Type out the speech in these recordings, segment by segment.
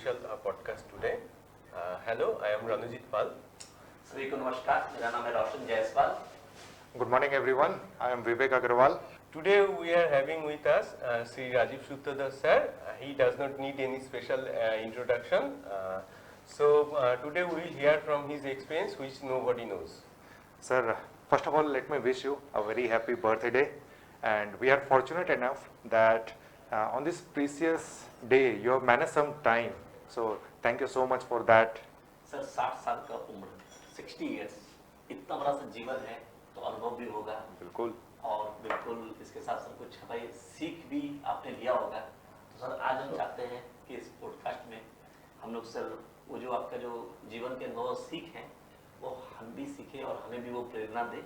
special podcast today. Hello, I am Ranujit Pal. सभी को नमस्कार, मेरा नाम है रोशन Jaiswal. Good morning everyone, I am Vivek Agarwal. Today we are having with us Sri Rajiv Sutradhar sir. He does not need any special introduction. Today we will hear from his experience which nobody knows. Sir, first of all let me wish you a very happy birthday, and we are fortunate enough that on this precious day you have managed some time. So thank you so much for that. Sir 60 साल का उम्र, 60 years, इतना बड़ा सा जीवन है तो अनुभव भी होगा. बिल्कुल. और बिल्कुल इसके साथ साथ कुछ भाई सीख भी आपने लिया होगा. तो सर आज हम चाहते हैं कि इस पॉडकास्ट में हम लोग सर वो जो आपका जो जीवन के अनुभव सीख हैं वो हम भी सीखें और हमें भी वो प्रेरणा दे.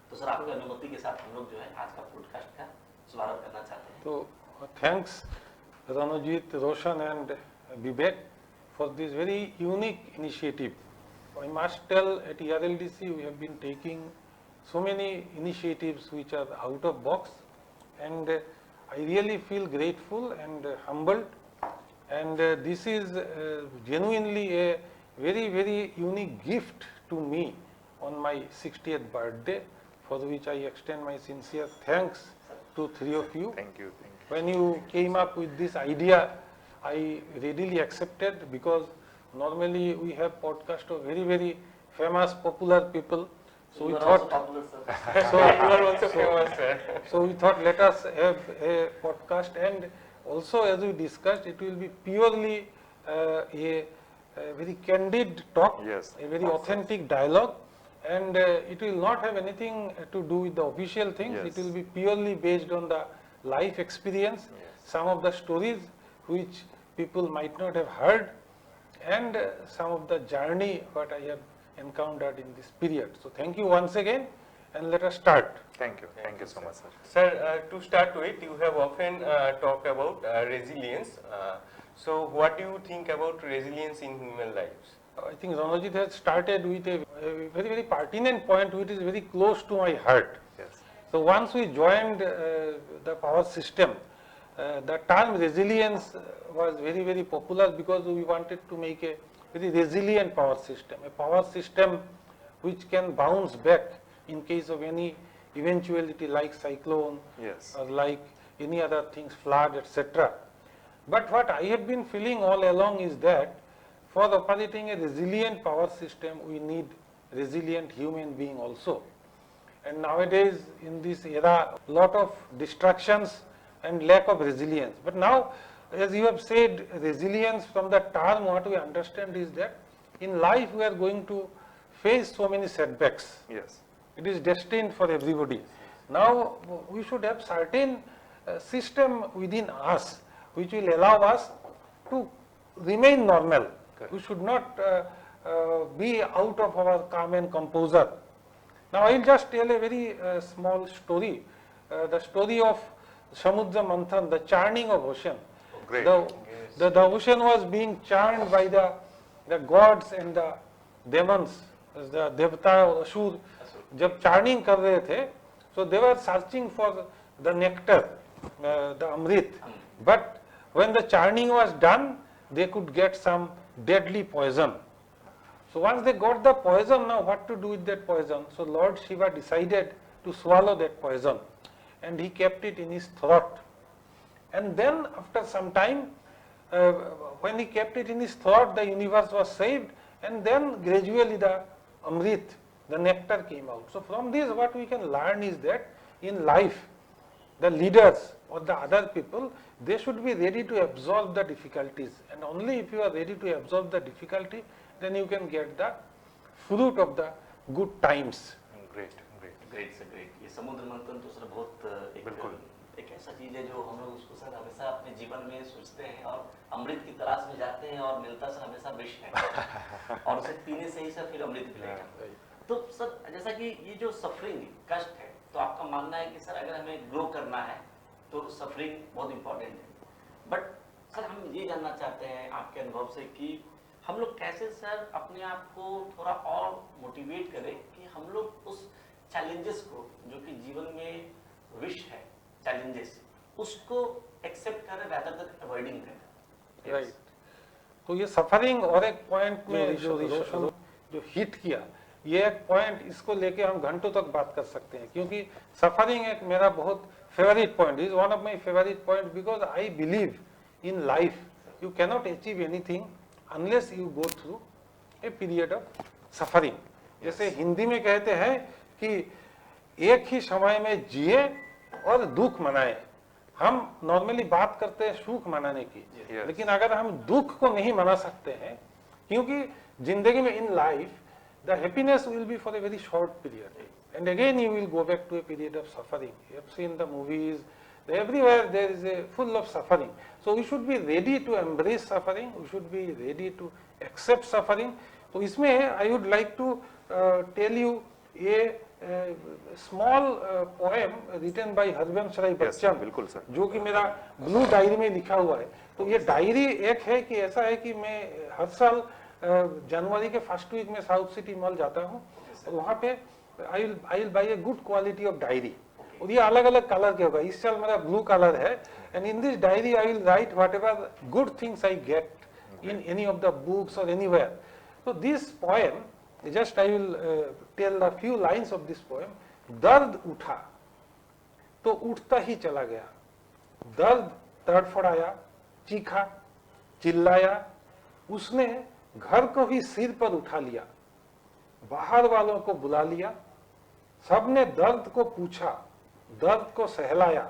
तो सर आपकी अनुमति के साथ हम लोग जो है आज का पॉडकास्ट का शुभारंभ करना चाहते हैं. So thanks Ranujit, Roshan and Vivek for this very unique initiative. I must tell at ERLDC we have been taking so many initiatives which are out of box, and I really feel grateful and humbled, and this is genuinely a very unique gift to me on my 60th birthday, for which I extend my sincere thanks to three of you. Thank you. When you came up with this idea, I readily accepted, because normally we have podcast of very famous popular people. So we thought, so we thought let us have a podcast, and also as we discussed, it will be purely a very candid talk, Yes. a very authentic dialogue, and it will not have anything to do with the official things. Yes. It will be purely based on the life experience, some of the stories which people might not have heard, and some of the journey what I have encountered in this period. So thank you once again, and let us start. Thank you so much, sir. Sir, to start with, you have often talked about resilience. So what do you think about resilience in human lives? I think Ranujit has started with a very pertinent point which is very close to my heart. Yes. So once we joined the power system, the term resilience was very popular, because we wanted to make a very resilient power system which can bounce back in case of any eventuality like cyclone, Yes. or like any other things, flood, etc. But what I have been feeling all along is that for operating a resilient power system, we need resilient human being also. And nowadays in this era, lot of distractions and lack of resilience. But now, as you have said, resilience, from the term what we understand is that in life we are going to face so many setbacks. Yes. It is destined for everybody. Now we should have certain system within us which will allow us to remain normal. Correct. We should not be out of our calm and composure. Now I will just tell a very small story, the story of Samudra Manthan, the churning of ocean. Great. The ocean was being churned by the gods and the demons, the Devata or Asur. जब churning कर रहे थे, so they were searching for the nectar, the Amrit. But when the churning was done, they could get some deadly poison. So once they got the poison, now what to do with that poison? So Lord Shiva decided to swallow that poison, and he kept it in his throat. And then after some time, when he kept it in his throat, the universe was saved, and then gradually the Amrit, the nectar came out. So from this what we can learn is that in life, the leaders or the other people, they should be ready to absorb the difficulties, and only if you are ready to absorb the difficulty, then you can get the fruit of the good times. Great. Great से great. ये समुद्र मंथन तो sir बहुत बिल्कुल. एक ऐसा चीज है जो हम लोग उसको सर हमेशा अपने जीवन में सोचते हैं और अमृत की तलाश में जाते हैं, और मिलता सर हमेशा विष है, और उसे पीने से ही सर फिर अमृत मिलेगा. तो सर जैसा कि ये जो सफरिंग कष्ट है, तो आपका मानना है कि सर अगर हमें ग्रो करना है तो सफरिंग बहुत इंपॉर्टेंट है. बट सर हम ये जानना चाहते हैं आपके अनुभव से कि हम लोग कैसे सर अपने आप को थोड़ा और मोटिवेट करें कि हम लोग उस चैलेंजेस को, जो कि जीवन में विश है चैलेंजेस, उसको एक्सेप्ट करें rather than अवॉइडिंग करें. Right. तो ये सफरिंग और एक पॉइंट में जो रोशन जो हिट किया, ये एक पॉइंट, इसको लेके हम घंटों तक बात कर सकते हैं, क्योंकि सफरिंग एक मेरा बहुत favourite point, is one of my favourite point, because I believe in life you cannot achieve anything unless you go through a period of suffering. जैसे हिंदी में कहते हैं कि एक ही समय में जिए और दुख मनाए। हम नॉर्मली बात करते हैं सुख मनाने की, लेकिन अगर हम दुख को नहीं मना सकते हैं, क्योंकि जिंदगी में in life the happiness will be for a very short period, and again you will go back to a period of suffering. You have seen the movies, everywhere there is a full of suffering. So we should be ready to embrace suffering, we should be ready to accept suffering. तो इसमें I would like to tell you a small poem written by Harvansh Rai Bachchan, बिल्कुल sir, जो कि मेरा blue diary में लिखा हुआ है। तो ये डायरी एक है कि ऐसा है कि मैं हर साल जनवरी के फर्स्ट वीक में साउथ सिटी मॉल जाता हूँ, और वहाँ पे I will by a good quality of diary, और ये अलग अलग कलर के होगा। इस साल मेरा ब्लू कलर है, and in this diary I will write whatever good things I get in any of the books और एनीवेयर। तो this poem, just I will tell the few lines of this poem. दर्द उठा तो उठता ही चला गया, दर्द तड़फड़ाया, चीखा, चिल्लाया, उसने घर को ही सिर पर उठा लिया, बाहर वालों को बुला लिया, सबने दर्द को पूछा, दर्द को सहलाया,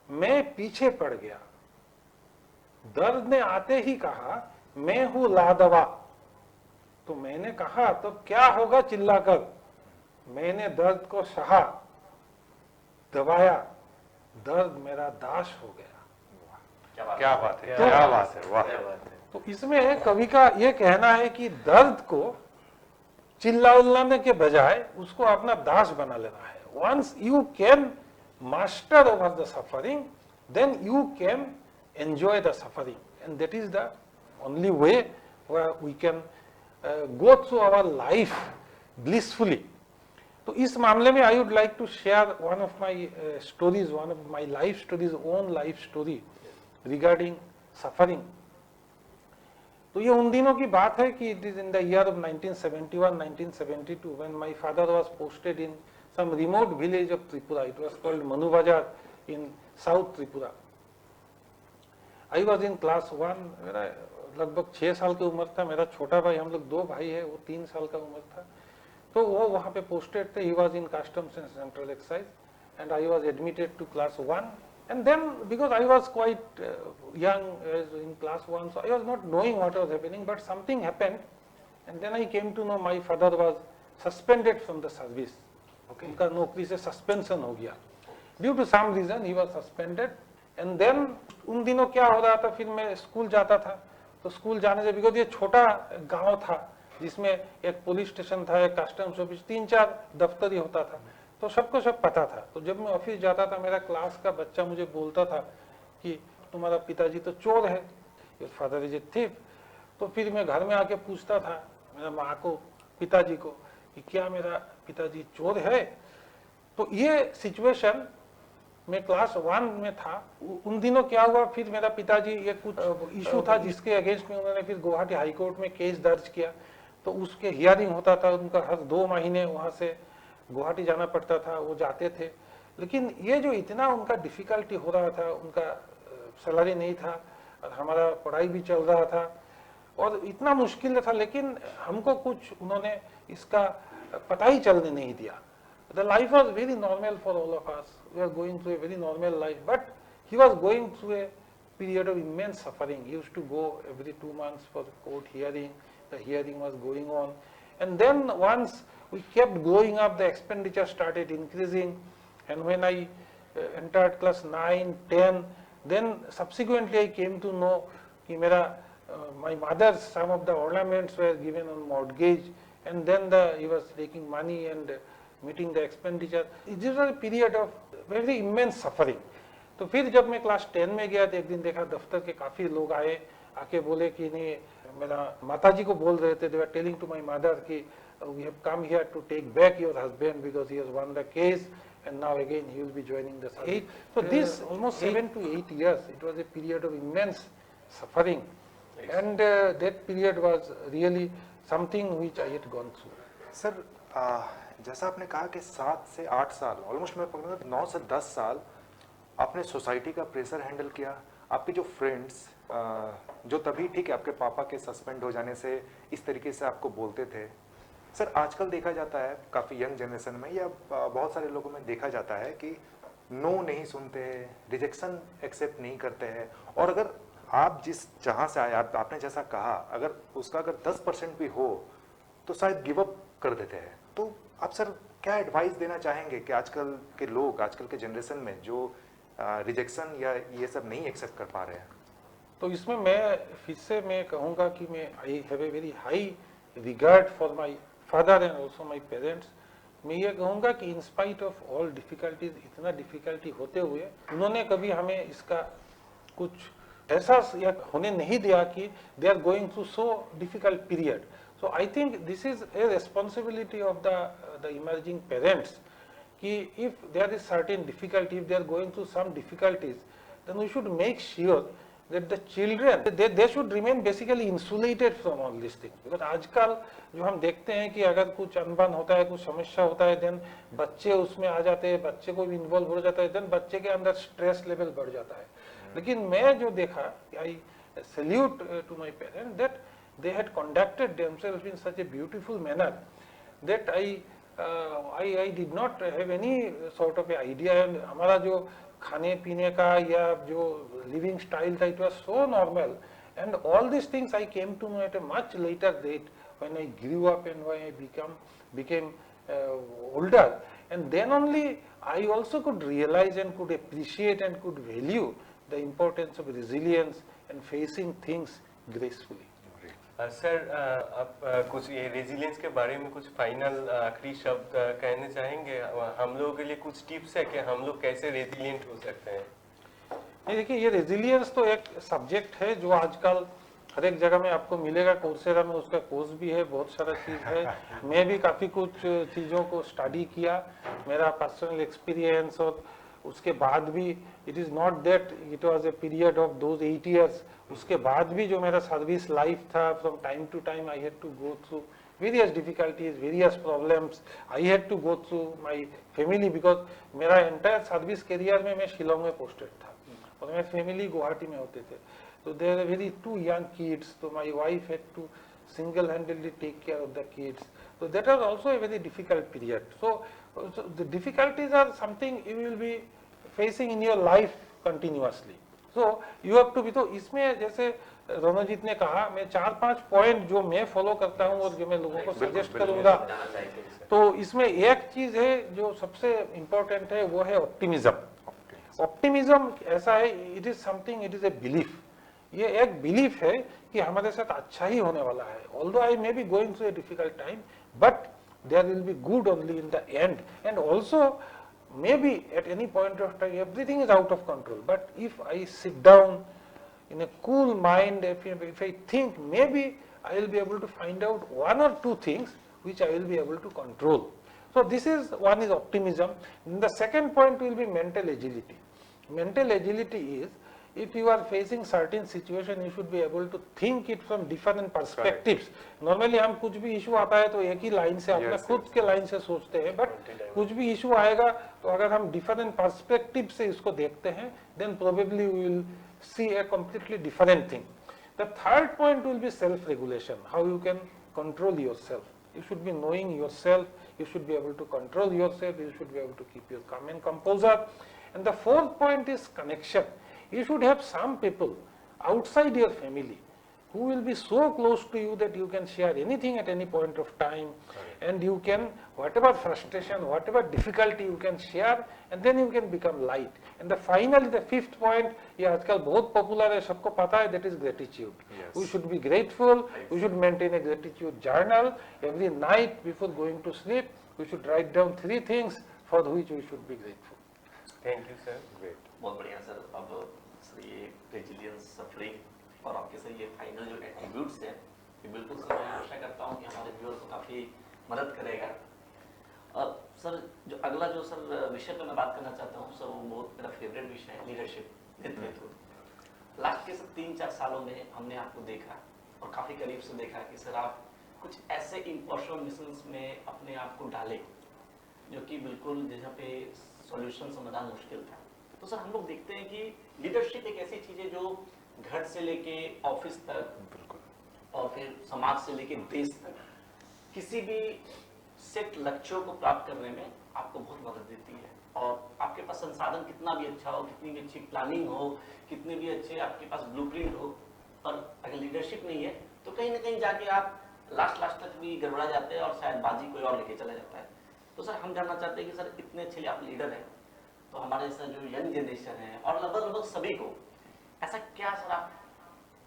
मैं पीछे पड़ गया। दर्द ने आते ही कहा, मैं हूं लादवा। तो मैंने कहा, तो क्या होगा चिल्लाकर। मैंने दर्द को सहा, दबाया, दर्द मेरा दास हो गया। क्या बात है, क्या बात है, वाह। तो इसमें कवि का ये कहना है कि दर्द को चिल्लाने के बजाय उसको अपना दास बना लेना है। Once you can master over the suffering, then you can enjoy the suffering, and that is the only way where we can go through our life blissfully. तो इस मामले में I would like to share one of my stories, one of my life stories, own life story regarding suffering. तो ये उन दिनों की बात है कि it is in the year of 1971-1972 when my father was posted in some remote village of Tripura. It was called Manu Bazar in south Tripura. I was in class 1, मेरा लगभग 6 साल की उम्र था। मेरा छोटा भाई, हम लोग 2 भाई है, वो 3 साल का उम्र था। तो वो वहाँ पे पोस्टेड थे। He was in customs and central excise, and I was admitted to class 1. And then, because I was quite young, in class 1, so I was not knowing what was happening, but something happened, and then I came to know my father was suspended from the service. Okay. उनका नौकरी से suspension हो गया, due to some reason he was suspended. And then उन दिनों क्या हो रहा था, फिर मैं स्कूल जाता था, तो स्कूल जाने से, बिकॉज ये छोटा गांव था जिसमें एक पुलिस स्टेशन था, एक कस्टम्स ऑफिस, 3-4 दफ्तर ही होता था, तो सबको सब पता था। तो जब मैं ऑफिस जाता था, मेरा क्लास का बच्चा मुझे बोलता था कि तुम्हारा पिताजी तो चोर है, your father is a thief. तो फिर मैं घर में आके पूछता था मेरा माँ को, पिताजी को, कि क्या मेरा पिताजी चोर है। तो ये सिचुएशन मैं क्लास 1 में था। उन दिनों क्या हुआ, फिर मेरा पिताजी, ये कुछ इशू था जिसके अगेंस्ट में उन्होंने फिर गुवाहाटी हाई कोर्ट में केस दर्ज किया। तो उसके हियरिंग होता था, उनका हर 2 महीने वहाँ से गुवाहाटी जाना पड़ता था, वो जाते थे। लेकिन ये जो इतना उनका डिफिकल्टी हो रहा था, उनका सैलरी नहीं था और हमारा पढ़ाई भी चल रहा था और इतना मुश्किल था, लेकिन हमको कुछ उन्होंने इसका पता ही चलने नहीं दिया। The life was very normal for all of us, we are going through a very normal life, but he was going through a period of immense suffering. He used to go every 2 months for court hearing. The hearing was going on, and then once we kept growing up, the expenditure started increasing, and when I entered class 9, 10, then subsequently I came to know कि मेरा my mother's some of the ornaments were given on mortgage, and then he was taking money and meeting the expenditure. It was a period of very immense suffering. तो फिर जब मैं class 10 में गया तो एक दिन देखा दफ्तर के काफी लोग आए, आके बोले कि नहीं, मेरा माताजी को बोल रहे थे, they were telling to my mother कि we have come here to take back your husband because he has won the case and now again he will be joining the service. So this almost 7 to 8 years, it was a period of immense suffering. and that period was really something which I had gone through. Sir जैसा आपने कहा कि 7 से 8 साल, almost मैं पकड़ूंगा 9 से 10 साल आपने सोसाइटी का प्रेशर हैंडल किया, आपके जो फ्रेंड्स जो तभी ठीक है आपके पापा के सस्पेंड हो जाने से इस तरीके से आपको बोलते थे, सर आजकल देखा जाता है काफ़ी यंग जनरेशन में या बहुत सारे लोगों में देखा जाता है कि नो नहीं सुनते हैं, रिजेक्शन एक्सेप्ट नहीं करते हैं, और अगर आप जिस जहाँ से आए आपने जैसा कहा अगर उसका अगर 10% भी हो तो शायद गिव अप कर देते हैं। तो आप सर क्या एडवाइस देना चाहेंगे कि आजकल के लोग, आजकल के जनरेशन में जो रिजेक्शन या ये सब नहीं एक्सेप्ट कर पा रहे हैं? तो इसमें मैं फिर से मैं कहूँगा कि मैं I have a very high regard for my father and also my parents. मैं ये कहूँगा कि in spite of all difficulties, इतना डिफिकल्टी होते हुए उन्होंने कभी हमें इसका कुछ ऐसा या होने नहीं दिया कि they are going through so difficult period. So I think this is a responsibility of the emerging parents कि if there is certain difficulty, if they are going through some difficulties, then we should make sure that the children they should remain basically insulated from all these things. Because आजकल जो हम देखते हैं कि अगर कुछ अनबन होता है, कुछ समस्या होता है, then बच्चे उसमें आ जाते हैं, बच्चे को भी इन्वॉल्व हो जाता है, then बच्चे के अंदर स्ट्रेस लेवल बढ़ जाता है। लेकिन मैं जो देखा, I salute to my parents that they had conducted themselves in such a beautiful manner that I did not have any sort of a idea, and हमारा जो खाने पीने का या जो living style था, it was so normal, and all these things I came to know at a much later date when I grew up and when I became older, and then only I also could realize and could appreciate and could value the importance of resilience and facing things gracefully. Sir आप कुछ ये resilience के बारे में कुछ final आखिरी शब्द कहने चाहेंगे? हम लोगों के लिए कुछ टिप्स है कि हम लोग कैसे रेजिलियंट हो सकते हैं? नहीं, देखिए ये रेजिलियंस तो एक सब्जेक्ट है जो आजकल हर एक जगह में आपको मिलेगा। कोर्सेरा में उसका कोर्स भी है, बहुत सारा चीज़ है। मैं भी काफ़ी कुछ चीज़ों को स्टडी किया, मेरा पर्सनल एक्सपीरियंस, और उसके बाद भी it is not that it was a period of those 8 years। उसके बाद भी जो मेरा सर्विस लाइफ था, from time to time I had to go through various difficulties, various problems. I had to go through my family, because मेरा entire service career में मैं शिलोंग में पोस्टेड था और मेरी फैमिली गुवाहाटी में होते थे। तो there are very 2 young kids, तो my wife had to single handedly take care of the kids. So that was also a very difficult period. So the difficulties are something you will be facing in your life continuously. So you have to be, तो इसमें जैसे रणजीत ने कहा, मैं 4-5 point जो मैं follow करता हूँ और जो मैं लोगों को सजेस्ट करूंगा, तो इसमें एक चीज है जो सबसे इम्पोर्टेंट है, वो है ऑप्टिमिज्म। ऑप्टिमिज्म ऐसा है, it is something, it is a belief. ये एक बिलीफ है कि हमारे साथ अच्छा ही होने वाला है। Although I may be going through a difficult time, but there will be good only in the end. And also maybe at any point of time everything is out of control, but if I sit down in a cool mind, if I think, maybe I will be able to find out 1 or 2 things which I will be able to control. So this is, one is optimism. And the second point will be mental agility. Mental agility is, if you are facing certain situation, you should be able to think it from different perspectives. Normally हम कुछ भी issue आता है तो एक ही line से, अपने खुद के लाइन से सोचते हैं, बट कुछ भी इशू आएगा तो अगर हम डिफरेंट पर्सपेक्टिव से इसको देखते हैं, then probably we will see a completely different thing. The third point will be self-regulation, how you can control yourself. You should be knowing yourself, you should be able to control yourself, you should be able to keep your calm and composure. And the fourth point is connection. You should have some people outside your family who will be so close to you that you can share anything at any point of time, and you can, whatever frustration, whatever difficulty, you can share, and then you can become light. And finally the fifth point, ये आजकल बहुत popular है, सबको पता है, that is gratitude. We should be grateful. We should maintain a gratitude journal every night before going to sleep. We should write down 3 things for which we should be grateful. Thank you, sir. Great. बहुत बढ़िया sir. अब sir ये resilience, suffering और आपके sir ये final जो attributes हैं, ये बिल्कुल सर मैं आशा करता हूँ कि हमारे व्यूअर्स को काफ़ी मदद करेगा। और सर जो अगला जो सर विषय पे मैं बात करना चाहता हूँ सर, वो बहुत मेरा फेवरेट विषय है, लीडरशिप, नेतृत्व। लास्ट के सर 3-4 सालों में हमने आपको देखा और काफी करीब से देखा कि सर आप कुछ ऐसे इम्पॉसिबल मिशंस में अपने आप को डाले जो कि बिल्कुल जहाँ पे सॉल्यूशन समझना मुश्किल था। तो सर हम लोग देखते हैं कि लीडरशिप एक ऐसी चीज है जो घर से लेके ऑफिस तक बिल्कुल और फिर समाज से लेके देश तक किसी भी सेट लक्ष्यों को प्राप्त करने में आपको बहुत मदद देती है। और आपके पास संसाधन कितना भी अच्छा हो, कितनी भी अच्छी प्लानिंग हो, कितने भी अच्छे आपके पास ब्लूप्रिंट हो, पर अगर लीडरशिप नहीं है तो कहीं ना कहीं जाके आप लास्ट तक भी गड़बड़ा जाते हैं और शायद बाजी कोई और लेके चला जाता है। तो सर हम जानना चाहते हैं कि सर इतने अच्छे आप लीडर हैं, तो हमारे जैसा जो यंग जनरेशन है और लगभग सभी को ऐसा क्या सर आप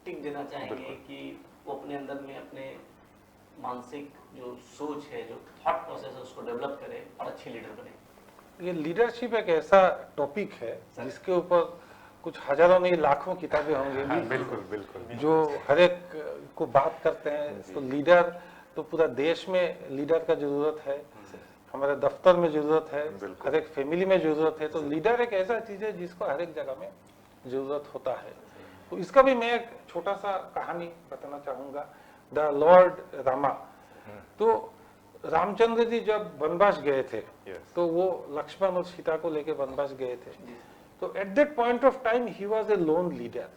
टिक देना चाहेंगे कि वो अपने अंदर में अपने मानसिक जो सोच है, जो थॉट प्रोसेस है, उसको डेवलप करे और अच्छे लीडर बने? ये लीडरशिप एक ऐसा टॉपिक है जिसके ऊपर कुछ हजारों नहीं लाखों किताबें होंगी बिल्कुल बिल्कुल जो हर एक को बात करते हैं। तो लीडर तो पूरा देश में लीडर का जरूरत है, हमारे दफ्तर में जरूरत है, हर एक फैमिली में जरूरत है। तो लीडर एक ऐसा चीज है जिसको हर एक जगह में जरूरत होता है। तो इसका भी मैं एक छोटा सा कहानी बताना चाहूंगा। द लॉर्ड रामा, तो रामचंद्र जी जब वनवास गए थे तो वो लक्ष्मण और सीता को लेके वनवास गए थे। तो at that point of time he was a loan leader,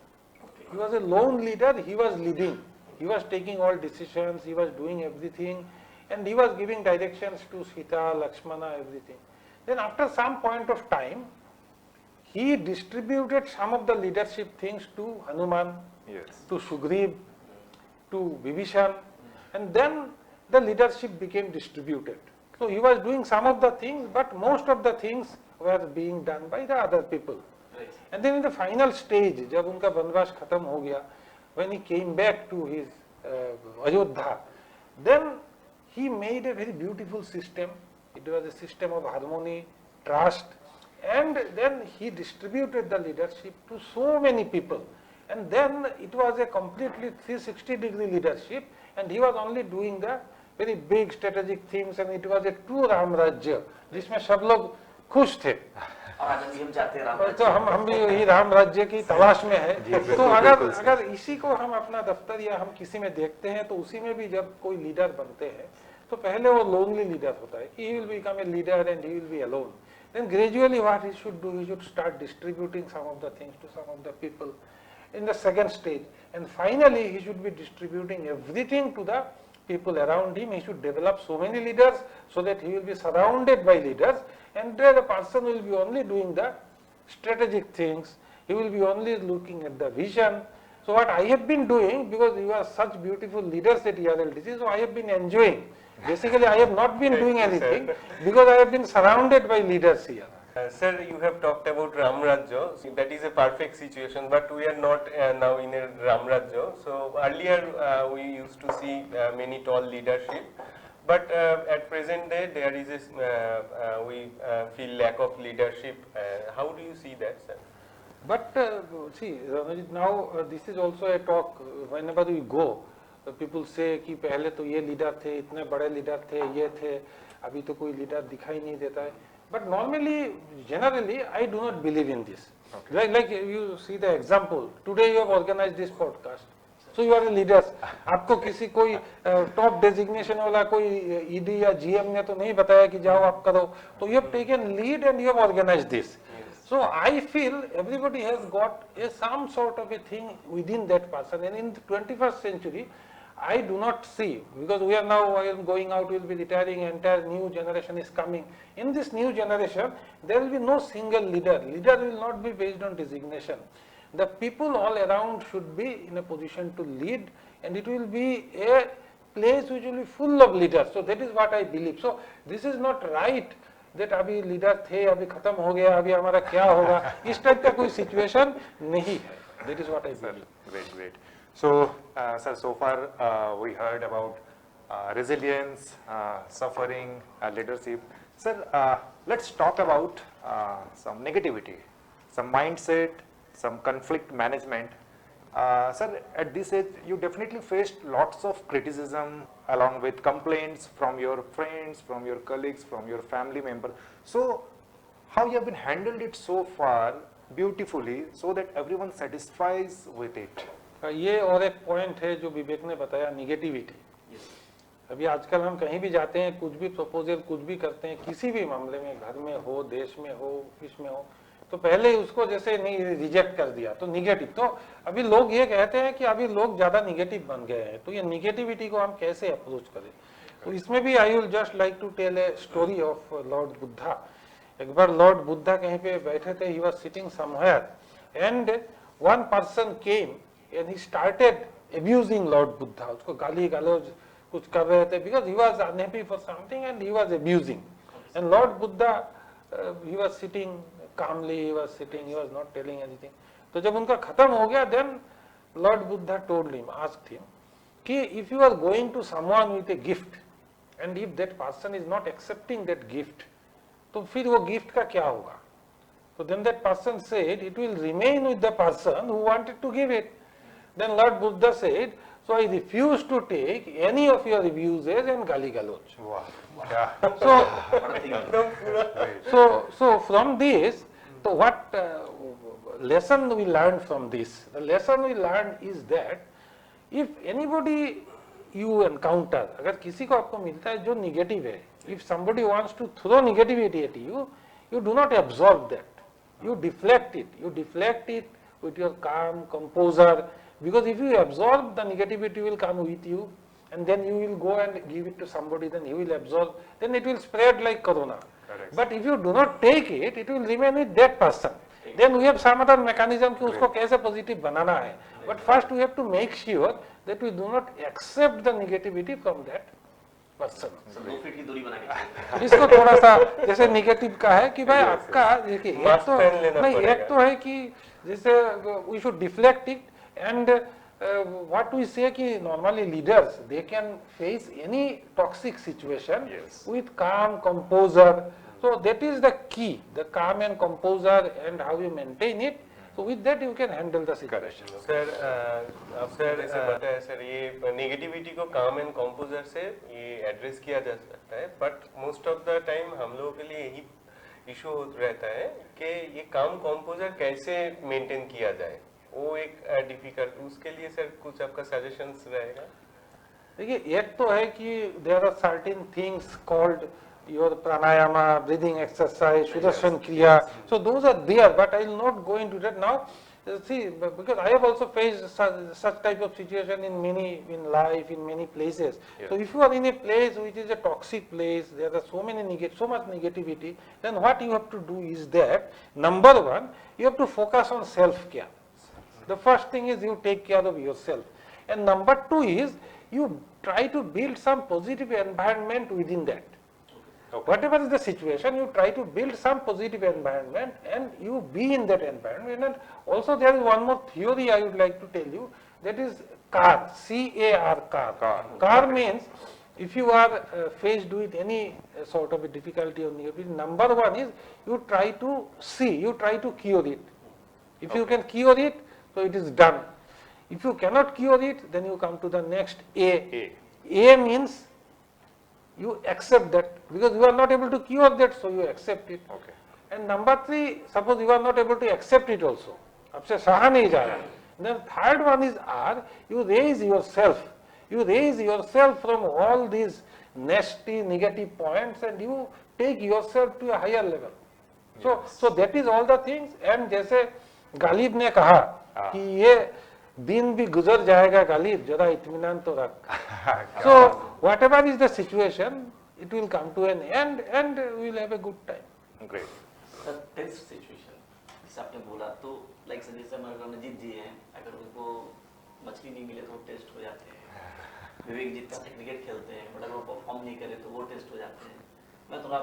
he was a lone leader, he was leading, he was taking all decisions, he was doing everything, and he was giving directions to Sita, Lakshmana, everything. Then after some point of time, he distributed some of the leadership things to Hanuman, to Sugriv, to Vibhishan, and then the leadership became distributed. So he was doing some of the things, but most of the things were being done by the other people. And then in the final stage, जब उनका वनवास खत्म हो गया, when he came back to his Ayodhya, then he made a very beautiful system. It was a system of harmony, trust, and then he distributed the leadership to so many people. And then it was a completely 360-degree leadership, and he was only doing the very big strategic things, and it was a true Ram Rajya, जिसमें सब लोग खुश थे। तो हम भी यही राम राज्य की तलाश में है। तो अगर इसी को हम अपना दफ्तर या हम किसी में देखते हैं तो उसी में भी जब कोई लीडर बनते हैं तो पहले वो लोनली लीडर होता है, he will become a leader and he will be alone. Then gradually what he should do, he should start distributing some of the things to some of the people in the second stage, and finally he should be distributing everything to the people around him. He should develop so many leaders so that he will be surrounded by leaders, and the person will be only doing the strategic things, he will be only looking at the vision. So what I have been doing, because you are such beautiful leaders at ERLDC, so I have been enjoying. Basically I have not been doing anything because I have been surrounded by leaders here. Sir, you have talked about Ram Rajya, so that is a perfect situation, but we are not now in a Ram Rajya. So earlier we used to see many tall leadership, but at present day there is a, we feel lack of leadership. How do you see that, sir? But see, Ranajit, now this is also a talk. Whenever we go, people say कि पहले तो ये leader थे, इतने बड़े leader थे, ये थे, अभी तो कोई लीडर दिखाई नहीं देता है. But normally, generally, I do not believe in this. Okay. Like you see the example. Today you have organized this podcast. So you are a leader. आपको किसी कोई top designation वाला कोई ED या GM ने तो नहीं बताया कि जाओ आप करो. So you have taken lead and you have organized this. So I feel everybody has got some sort of a thing within that person. And in the 21st century, I do not see, because we are now going out, we will be retiring, entire new generation is coming. In this new generation, there will be no single leader. Leader will not be based on designation. The people all around should be in a position to lead, and it will be a place which will be full of leaders. So that is what I believe. So this is not right that अभी leader थे, अभी खत्म हो गया, अभी हमारा क्या होगा, इस टाइप का कोई सिचुएशन नहीं है. That is what I believe. Great. So, sir, so far we heard about resilience, suffering, leadership. Sir, let's talk about some negativity, some mindset, some conflict management. Sir, at this age, you definitely faced lots of criticism along with complaints from your friends, from your colleagues, from your family members. So, how you have been handled it so far beautifully so that everyone satisfies with it. ये और एक point है जो विवेक ने बताया, negativity. अभी आजकल हम कहीं भी जाते हैं, कुछ भी प्रपोजल कुछ भी करते हैं, किसी भी मामले में, घर में हो, देश में हो, ऑफिस में हो, तो पहले उसको जैसे नहीं रिजेक्ट कर दिया तो निगेटिव। तो अभी लोग ये कहते हैं कि अभी लोग ज्यादा निगेटिव बन गए हैं, तो ये निगेटिविटी को हम कैसे अप्रोच करें। तो इसमें भी I will just like to tell a story of lord Buddha. एक बार लॉर्ड बुद्धा कहीं पे बैठे थे, he was sitting somewhere and one person came and he started abusing lord Buddha. उसको गाली गलौज कुछ कर रहे थे, because he was unhappy for something and he was abusing and lord Buddha he was sitting calmly, he was sitting, he was not telling anything. तो जब उनका खत्म हो गया, then Lord Buddha told him, asked him, कि if you are going to someone with a gift and if that person is not accepting that gift, तो फिर वो गिफ्ट का क्या होगा? So then that person said, it will remain with the person who wanted to give it. Then Lord Buddha said, so I refuse to take any of your abuses and gali galoj. Wow. Yeah. So from this, so what lesson we learned from this? The lesson we learned is that if anybody you encounter, अगर किसी को आपको मिलता है जो negative है, if somebody wants to throw negativity at you, you do not absorb that. You deflect it. You deflect it with your calm composure. Because if you absorb, the negativity will come with you, and then you will go and give it to somebody, then he will absorb, then it will spread like corona. Correct. But if you do not take it, it will remain with that person. Then we have some other mechanism कि उसको कैसे positive बनाना है. But first we have to make sure that we do not accept the negativity from that person. 2 feet की दूरी बना के इसको थोड़ा सा जैसे निगेटिव का है कि भाई आपका देखिए एक Mask तो पहन लेना नहीं, पड़ेगा। एक तो है कि जैसे we should deflect it and what we say कि normally leaders they can face any toxic situation Yes. with calm composure. So that is the key, the calm and composure and how you maintain it. So with that you can handle the situation. Sir sir जैसे बताया sir, ये negativity को काम and composure से ये address किया जा सकता है, but most of the time हम लोगों के लिए यही इशू रहता है कि ये काम कॉम्पोजर कैसे मेंटेन किया जाए, वो एक डिफिकल्ट, उसके लिए सर कुछ आपका सजेशंस रहेगा? देखिए एक तो है कि there are certain things called your pranayama, breathing exercise, Sudarshan Kriya. So those are there, but I will not go into that now. See, because I have also faced such type of situation in life, in many places. Yes. So if you are in a place which is a toxic place, there are so much negativity, then what you have to do is that, number one, you have to focus on self-care. The first thing is you take care of yourself. And number two is you try to build some positive environment within that. Okay. Whatever is the situation, you try to build some positive environment and you be in that environment. And also there is one more theory I would like to tell you, that is CAR, C-A-R, CAR. CAR means if you are faced with any sort of a difficulty or negativity, number one is you try to see, you try to cure it. If you can cure it, so it is done. If you cannot cure it, then you come to the next A. A means you accept that, because you are not able to cure that, so you accept it. Okay. And number three, suppose you are not able to accept it also, आपसे सहा नहीं जा रहा. Then third one is R, you raise yourself. You raise yourself from all these nasty negative points and you take yourself to a higher level. So that is all the things. And जैसे गालिब ने कहा कि ये दिन भी गुजर जाएगा गालिब, जरा इत्मीनान तो रख. So whatever is the situation, it will come to an end and we will have a good time. Great. Sir tense situation जैसे आपने बोला, तो लाइक सर जैसे हमारे रणजीत जी हैं, अगर उनको मछली नहीं मिले तो टेस्ट हो जाते हैं. विवेक जी क्रिकेट खेलते हैं, बट अगर वो परफॉर्म नहीं करे तो वो टेस्ट हो जाते हैं. मैं थोड़ा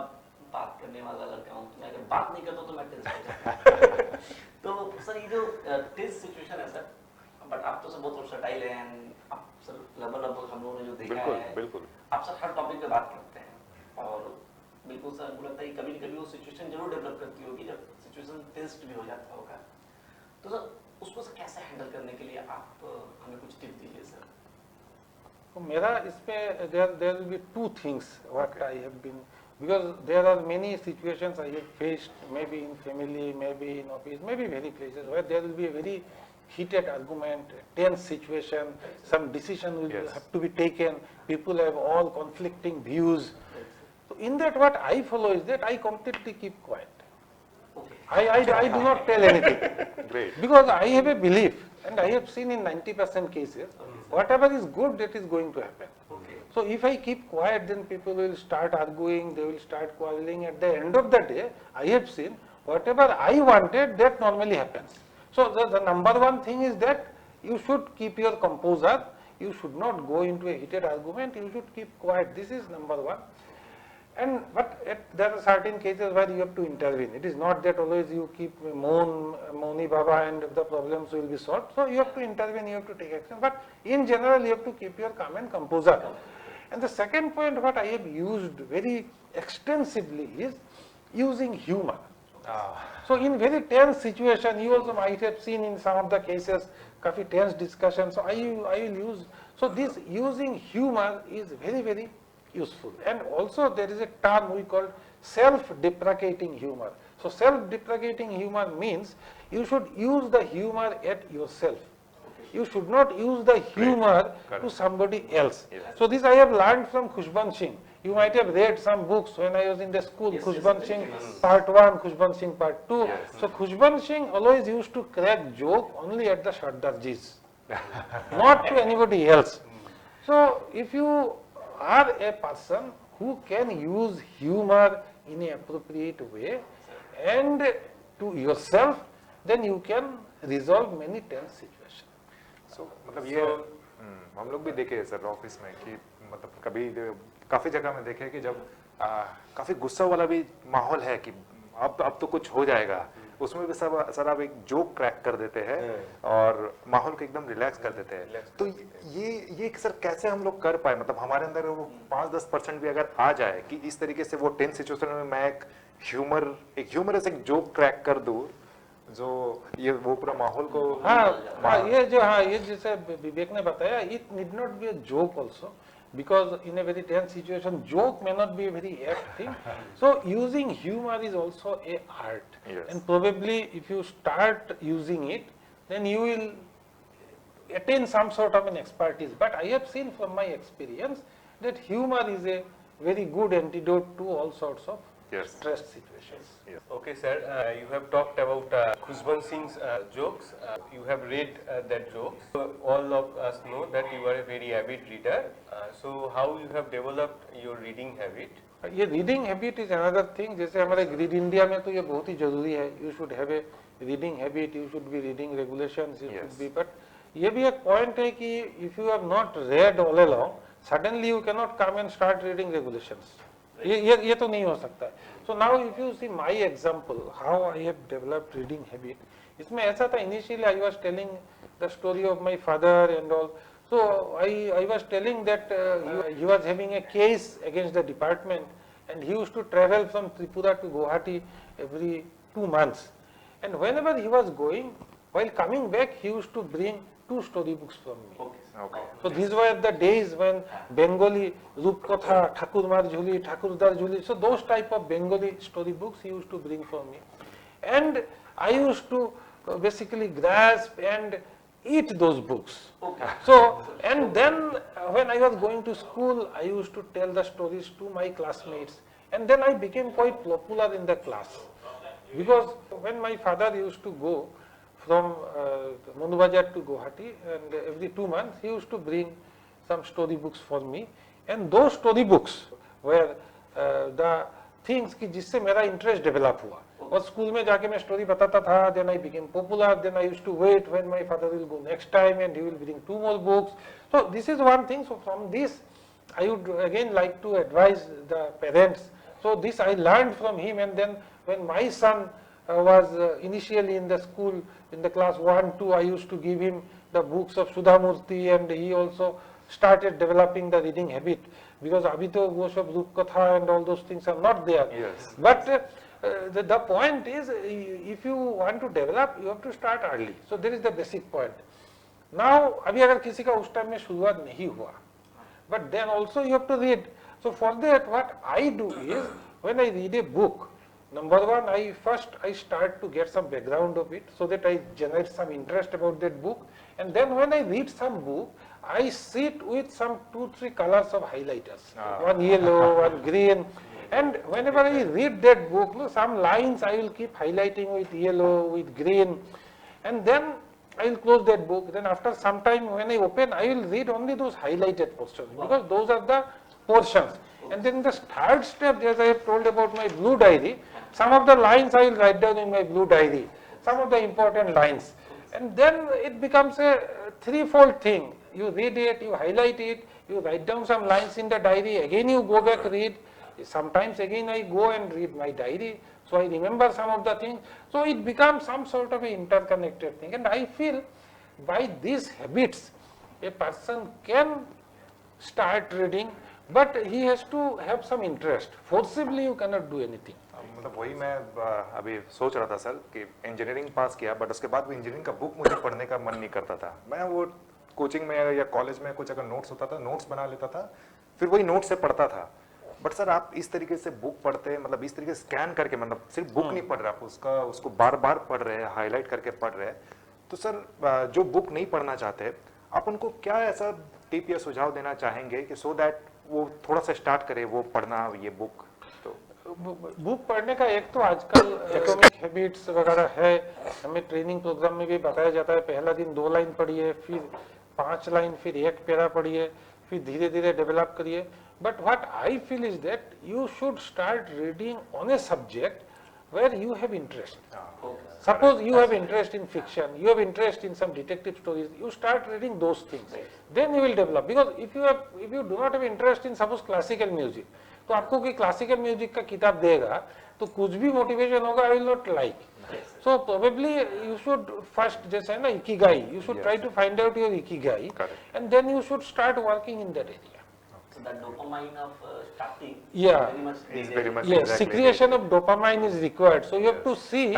बात करने वाला लड़का हूँ, तो मैं अगर बात नहीं करता तो मैं टेंस हो जाता हूँ. तो सर ये जो टेंस सिचुएशन है सर, बट आप तो सर बहुत वर्सेटाइल हैं, आप सर लगभग हम लोगों ने जो देखा है, बिल्कुल. आप सर हर टॉपिक पे बात करते हैं और बिल्कुल सर हमको लगता है कभी न कभी वो सिचुएशन जरूर डेवलप करती होगी जब सिचुएशन टेंस्ड भी हो जाता होगा. तो सर उसको सर कैसे हैंडल करने के लिए आप हमें कुछ टिप दीजिए सर. तो मेरा इसमें there will be two things what I have been because there are many situations I have faced, maybe in family, maybe in office, maybe many places where there will be a very heated argument, tense situation, some decision will Yes. have to be taken, people have all conflicting views. So in that what I follow is that I completely keep quiet. Okay. I do not tell anything. Great. Because I have a belief, and I have seen in 90% cases, whatever is good, that is going to happen. Okay. So if I keep quiet, then people will start arguing, they will start quarreling. At the end of the day, I have seen whatever I wanted, that normally happens. So the number one thing is that you should keep your composure. You should not go into a heated argument. You should keep quiet. This is number one. But there are certain cases where you have to intervene. It is not that always you keep Moni Baba and the problems will be solved. So you have to intervene, you have to take action. But in general, you have to keep your calm and composure. And the second point what I have used very extensively is using humor. So in very tense situation, you also might have seen in some of the cases, काफी tense discussion. So I will use, so this using humor is very, very useful. And also there is a term we call self-deprecating humor. So self-deprecating humor means you should use the humor at yourself. You should not use the humor to somebody else. Yes. So this I have learned from Khushbant Singh. You might have read some books when I was in the school, Yes, Khushbant yes, Singh yes. part 1, Khushbant Singh part 2. Yes. So Khushbant Singh always used to crack joke only at the Shardarjis, not to anybody else. So if you are a person who can use humor in an appropriate way and to yourself, then you can resolve many tense situations. So मतलब ये हम लोग भी देखे हैं sir office में कि मतलब कभी काफी जगह में देखे कि जब काफी गुस्सा वाला भी माहौल है कि अब तो कुछ हो जाएगा, उसमें भी सब सर आप एक जोक क्रैक कर देते हैं और माहौल को एकदम रिलैक्स कर देते हैं. तो ये सर कैसे हम लोग कर पाए, मतलब हमारे अंदर वो 5-10% भी अगर आ जाए कि इस तरीके से वो टेंस सिचुएशन में मैं एक ह्यूमरस एक जोक क्रैक कर दूं जो ये वो पूरा माहौल को ये जैसे विवेक ने बताया, it need not be a joke also, because in a very tense situation, joke may not be a very apt thing. So using humor is also a art. Yes. And probably if you start using it, then you will attain some sort of an expertise. But I have seen from my experience that humor is a very good antidote to all sorts of Yes. stress situations. Okay, sir. You have talked about Khushbant Singh's jokes. You have read that joke. So all of us know that you are a very avid reader. So how you have developed your reading habit? ये reading habit is another thing. जैसे हमारे grid India में तो ये बहुत ही जरूरी है. You should have a reading habit, you should be reading regulations, you should be. But ये भी एक पॉइंट है कि if you have not read all along, suddenly you can not come and start reading regulations. ये तो नहीं हो सकता है. So now if you see my example how I have developed reading habit, इसमें ऐसा था initially I was telling the story of my father and all. So I was telling that he was having a case against the department, and he used to travel from Tripura to Guwahati every 2 months. And whenever he was going, while coming back, he used to bring 2 storybooks from me. Okay. So these were the days when Bengali Rupkatha, Thakurmar Jhuli, Thakurdar Jhuli, so those type of Bengali storybooks he used to bring for me. And I used to basically grasp and eat those books. Okay. So, and then when I was going to school, I used to tell the stories to my classmates, and then I became quite popular in the class. Because when my father used to go from Mandubazar to Guwahati, and every 2 months he used to bring some storybooks for me, and those storybooks were the things कि जिससे मेरा interest develop हुआ. और school में जाके मैं story बताता था, then I became popular, then I used to wait when my father will go next time and he will bring 2 more books. So this is one thing. So from this I would again like to advise the parents. So this I learned from him, and then when my son was initially in the school, in the class 1, 2, I used to give him the books of Sudhamurti, and he also started developing the reading habit, because abhi to wo sab Rupkatha and all those things are not there. Yes. But the point is, if you want to develop, you have to start early. So there is the basic point. Now, अभी अगर किसी का उस time में शुरुआत नहीं हुआ, but then also you have to read. So for that, what I do is, when I read a book, number one, I start to get some background of it so that I generate some interest about that book. And then when I read some book, I sit with some 2-3 colors of highlighters, one yellow, one green. And whenever I read that book, some lines I will keep highlighting with yellow, with green. And then I will close that book. Then after some time when I open, I will read only those highlighted portions because those are the portions. And then the third step, as I have told about my blue diary, some of the lines I will write down in my blue diary, some of the important lines. And then it becomes a threefold thing. You read it, you highlight it, you write down some lines in the diary, again you go back, read. Sometimes again I go and read my diary, so I remember some of the things. So it becomes some sort of an interconnected thing. And I feel by these habits, a person can start reading, but he has to have some interest. Forcibly you cannot do anything. मतलब वही मैं अभी सोच रहा था sir कि engineering pass किया, but उसके बाद भी इंजीनियरिंग का बुक मुझे पढ़ने का मन नहीं करता था. मैं वो कोचिंग में या कॉलेज में कुछ अगर नोट्स होता था, नोट्स बना लेता था, फिर वही नोट से पढ़ता था. बट सर आप इस तरीके से बुक पढ़ते हैं, मतलब इस तरीके से स्कैन करके, मतलब सिर्फ बुक नहीं पढ़ रहे आप, उसको बार बार पढ़ रहे हैं, हाईलाइट करके पढ़ रहे हैं. तो सर जो बुक नहीं पढ़ना चाहते, आप उनको क्या ऐसा टिप या सुझाव देना चाहेंगे कि सो दैट वो थोड़ा सा स्टार्ट करे वो पढ़ना ये बुक? तो बुक पढ़ने का एक तो आजकल एटॉमिक हैबिट्स वगैरह है, हमें ट्रेनिंग प्रोग्राम में भी बताया जाता है, पहला दिन 2 लाइन पढ़िए, फिर 5 लाइन, फिर 1 पैरा पढ़िए, फिर धीरे धीरे डेवलप करिए. But what I feel is that you should start reading on a subject where you have interest. Suppose you have interest in fiction, you have interest in some detective stories, you start reading those things. Then you will develop. Because if you do not have interest in suppose classical music, तो आपको कोई classical music का किताब देगा तो कुछ भी motivation होगा I will not like. So probably you should first, जैसे है ना ikigai, you should try to find out your ikigai, and then you should start working in that area. So that dopamine of starting Yeah. very much Yes, secretion of dopamine is required. So you have to see,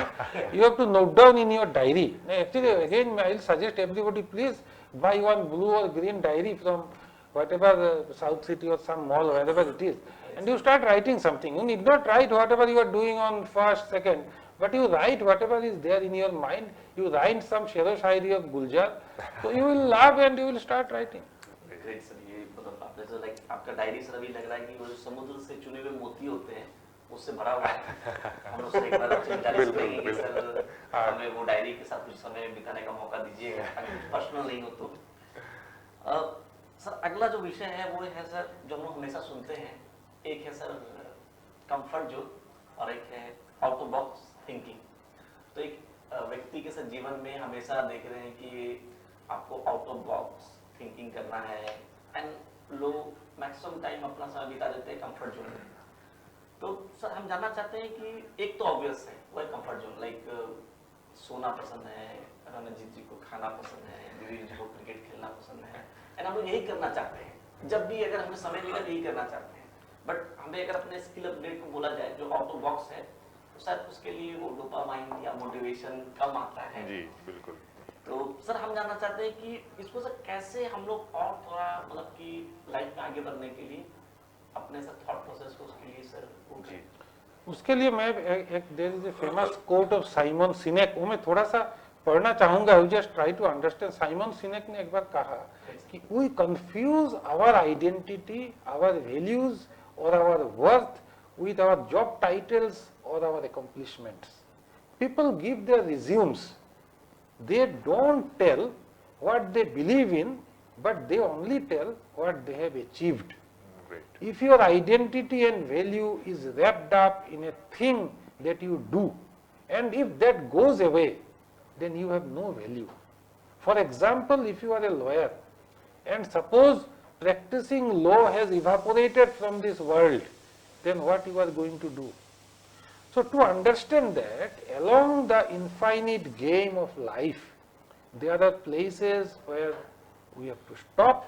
you have to note down in your diary. Actually, again, I will suggest everybody please buy one blue or green diary from whatever South City or some mall, wherever it is, and you start writing something. You need not write whatever you are doing on first, second, but you write whatever is there in your mind. You write some Shero Shairi of Guljar, so you will laugh and you will start writing. Great sir, ये मतलब आपने जो like आपका diary sir अभी लग रहा है कि वो जो समुद्र से चुने हुए मोती होते हैं उससे भरा हुआ है. हम उससे एक बार आपसे जाने से कहेंगे कि सर हमें वो डायरी के साथ कुछ समय बिताने का मौका दीजिएगा, पर्सनल नहीं हो तो. सर अगला जो विषय है वो है सर जो हम हमेशा सुनते हैं, एक है सर कंफर्ट जोन और एक है आउट ऑफ बॉक्स थिंकिंग. तो एक व्यक्ति के साथ जीवन में हमेशा देख रहे हैं कि आपको आउट ऑफ बॉक्स थिंकिंग करना है, एंड लोग मैक्सिमम टाइम अपना समय बिता देते हैं कंफर्ट जोन में. तो सर हम जानना चाहते हैं कि एक तो ऑब्वियस है वो है कंफर्ट जोन, लाइक सोना पसंद है, रणजीत जी को खाना पसंद है, दिलीप जी को क्रिकेट खेलना पसंद है, एंड हम लोग यही करना चाहते हैं जब भी अगर हमें समय मिला यही करना चाहते हैं. बट हमें अगर अपने स्किल अपग्रेड को बोला जाए जो आउट ऑफ बॉक्स है तो शायद उसके लिए वो डोपामाइन या मोटिवेशन कम आता है. जी बिल्कुल. तो सर हम जानना चाहते हैं कि इसको सर कैसे हम लोग और थोड़ा मतलब कि लाइफ में आगे बढ़ने के लिए अपने सर थॉट प्रोसेस को उसके लिए सर जी उसके लिए मैं एक there is a famous quote of Simon Sinek, वो मैं थोड़ा सा पढ़ना चाहूंगा. You just try to understand. Simon Sinek ने एक बार कहा कि we confuse our identity, our values और our worth with our job titles or our accomplishments. People give their resumes. They don't tell what they believe in, but they only tell what they have achieved. Great. If your identity and value is wrapped up in a thing that you do, and if that goes away, then you have no value. For example, if you are a lawyer, and suppose practicing law has evaporated from this world, then what you are going to do? So to understand that, along the infinite game of life, there are places where we have to stop,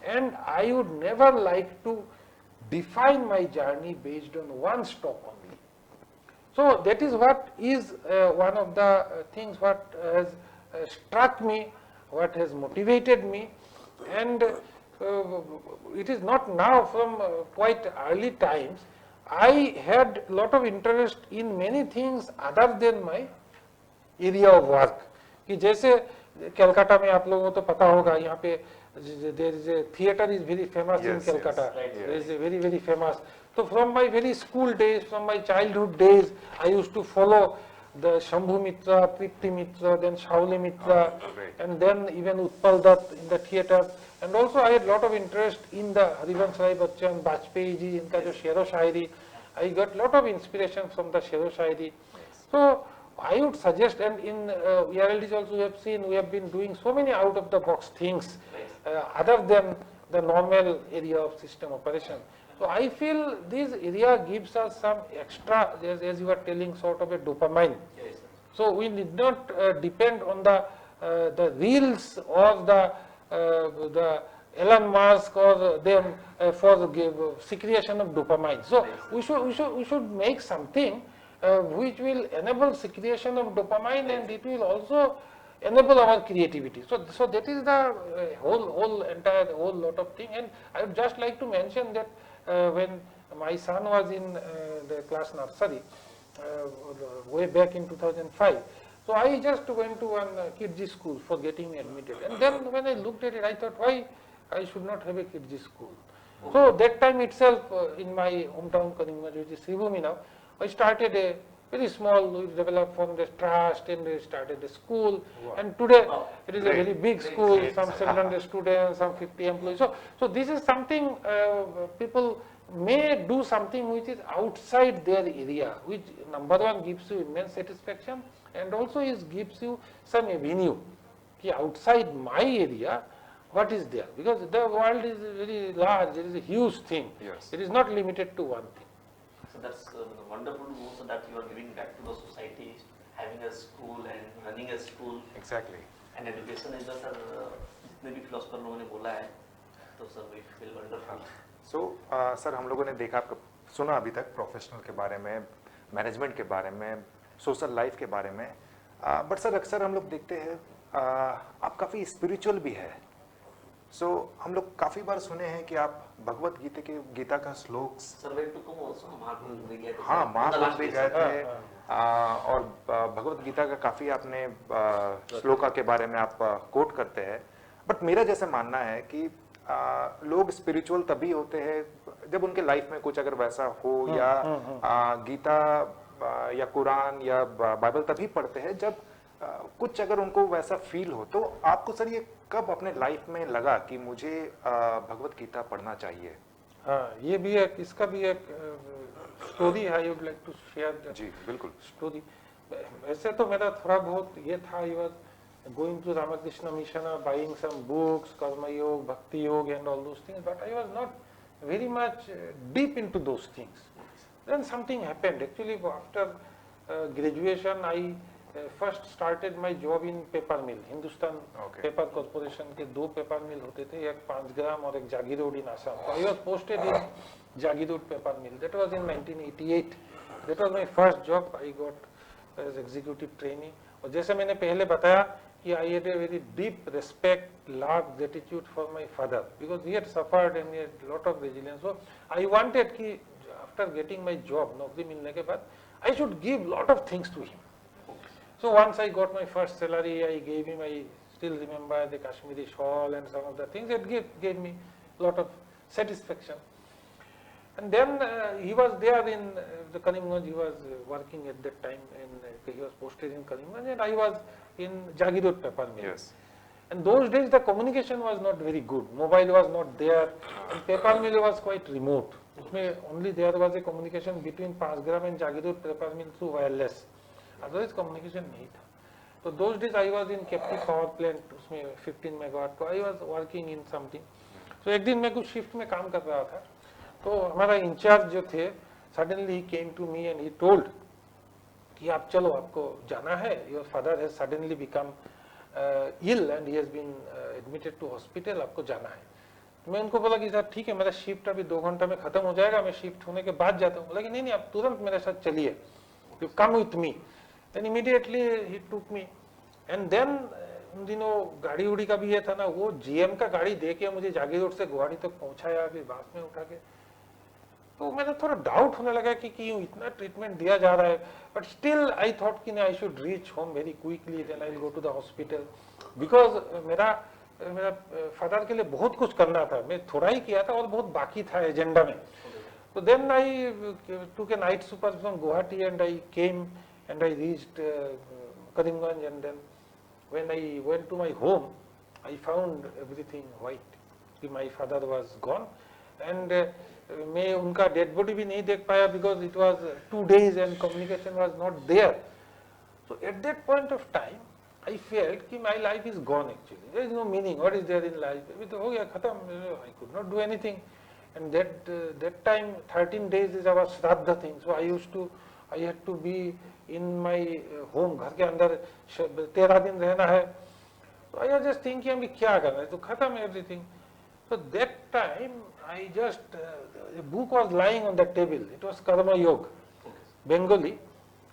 and I would never like to define my journey based on one stop only. So that is what is one of the things what has struck me, what has motivated me, and it is not now, from quite early times I had lot of interest in many things other than my area of work. कि जैसे कलकत्ता में आप लोगों को तो पता होगा, यहाँ पे there is a theater is very famous in Yes, yes. Calcutta. Right, There is a very famous. So from my very school days, from my childhood days, I used to follow the Shambhu Mitra, Tripti Mitra, then Shauli Mitra, great. and then even Utpal Dutt in the theater. And also I had lot of interest in the Harivansh Rai Bachchan, Bajpayee ji, इनका जो शेरो शायरी, I got lot of inspiration from the शेरो शायरी. So I would suggest, and in ERLDs also we have seen, we have been doing so many out of the box things other than the normal area of system operation. So I feel this area gives us some extra, as you were telling, sort of a dopamine. Yes, sir. So we need not depend on the reels or the Elon Musk or them for the secretion of dopamine. So we should make something which will enable secretion of dopamine, and it will also enable our creativity. So that is the whole lot of thing. And I would just like to mention that when my son was in the class nursery, way back in 2005, so I just went to one kids school for getting admitted. And then when I looked at it, I thought, why I should not have a kids school? So that time itself, in my hometown Karimganj, which is Sribhumi now, I started a very small, we developed from the trust, and we started a school. And today it is a very big school, some 700 students, some 50 employees. So this is something people may do something which is outside their area, which number one gives you immense satisfaction, and also gives you some avenue. Outside my area, what is there? Because the world is very large, it is a huge thing. Yes. It is not limited to one thing. So that's wonderful also that you are giving back to the society, having a school and running a school. Exactly. And education is the sir, जितने भी philosopher लोगों ने बोला है, तो sir we feel wonderful. So sir हम लोगों ने देखा, आपका सुना अभी तक प्रोफेशनल के बारे में, मैनेजमेंट के बारे में, सोशल लाइफ के बारे में, बट सर अक्सर हम लोग देखते हैं आप काफ़ी स्पिरिचुअल भी है. सो हम लोग काफ़ी बार सुने हैं कि आप भगवत गीता का श्लोक, Sir, went to come also Mahakumbh भी गए थे. हाँ महाकुंभ भी गए थे, हाँ, और भगवत गीता का काफ़ी आपने श्लोका के बारे में आप कोट करते हैं. बट मेरा जैसे मानना है कि लोग स्पिरिचुअल तभी होते हैं जब उनके लाइफ में कुछ अगर वैसा हो, या गीता या कुरान या बाइबल तभी पढ़ते हैं जब कुछ अगर उनको वैसा फील हो. तो आपको सर ये कब अपने लाइफ में लगा कि मुझे भगवत गीता पढ़ना चाहिए? हाँ, ये भी एक, इसका भी एक स्टोरी है, I would like to share. जी बिल्कुल. स्टोरी वैसे तो मेरा थोड़ा बहुत ये था, I was going to Ramakrishna Mission, buying some books, Karma Yoga, Bhakti Yoga and all those things, but I was not very much deep into those things. Then something happened. Actually, after graduation, I first started my job in paper mill. Hindustan Paper Corporation के दो paper mill होते थे, एक 5 ग्राम और एक जागी road in Assam. So I was posted in Jagi Road paper mill. That was in 1988. That was my first job. I got as executive trainee. और जैसे मैंने पहले बताया कि I had a very deep respect, love, gratitude for my father because he had suffered and he had lot of resilience. So I wanted कि after getting my job, नौकरी मिलने के बाद, I should give lot of things to him. So once I got my first salary, I gave him, I still remember the Kashmiri shawl and some of the things. It gave me lot of satisfaction. And then he was there in the Karimganj, he was working at that time, and he was posted in Karimganj, and I was in Jagi Road paper mill. Yes. And those days the communication was not very good. Mobile was not there, and paper mill was quite remote. Only there was a communication between Pasgram and Jagi Road paper mill through wireless. Otherwise communication नहीं था. So those days I was in Kepti power plant, उसमें 15 megawatt को I was working in something. So एक दिन मैं कुछ shift में काम कर रहा था, तो हमारा इंचार्ज जो थे, suddenly he came to me and he told कि आप चलो, आपको जाना है, your father has suddenly become ill and he has been admitted to hospital, आपको जाना है. तो मैं उनको बोला कि सर ठीक है, मेरा शिफ्ट अभी 2 घंटा में खत्म हो जाएगा, मैं शिफ्ट होने के बाद जाता हूँ. बोला कि नहीं नहीं, आप तुरंत मेरे साथ चलिए, you come with me. Then immediately he took me, and then उन दिनों गाड़ी उड़ी का भी ये था ना, वो GM का गाड़ी दे के मुझे जागी रोड से गुवाहाटी तक पहुंचाया, फिर बस में उठा के. तो मैंने थोड़ा डाउट होने लगा कि क्यों इतना ट्रीटमेंट दिया जा रहा है, बट स्टिल आई थॉट कि I should reach home very quickly, then I go to the hospital, because मेरा फादर के लिए बहुत कुछ करना था, मैं थोड़ा ही किया था और बहुत बाकी था एजेंडा में. So then I took a night super from Guwahati and I came and I reached Karimganj, and then when I went to my home, I found everything white. My father was gone and मैं उनका dead body भी नहीं देख पाया because it was 2 days and communication was not there. So at that point of time, I felt कि my life is gone actually. There is no meaning. What is there in life? अभी तो हो गया खत्म. I could not do anything. And that time 13 days is our Shraddha thing. So I had to be in my home. घर के अंदर 13 दिन रहना है. So I was just thinking अभी क्या करना है, तो खत्म everything. So that time I just a book was lying on the table. It was Karma Yoga, Bengali.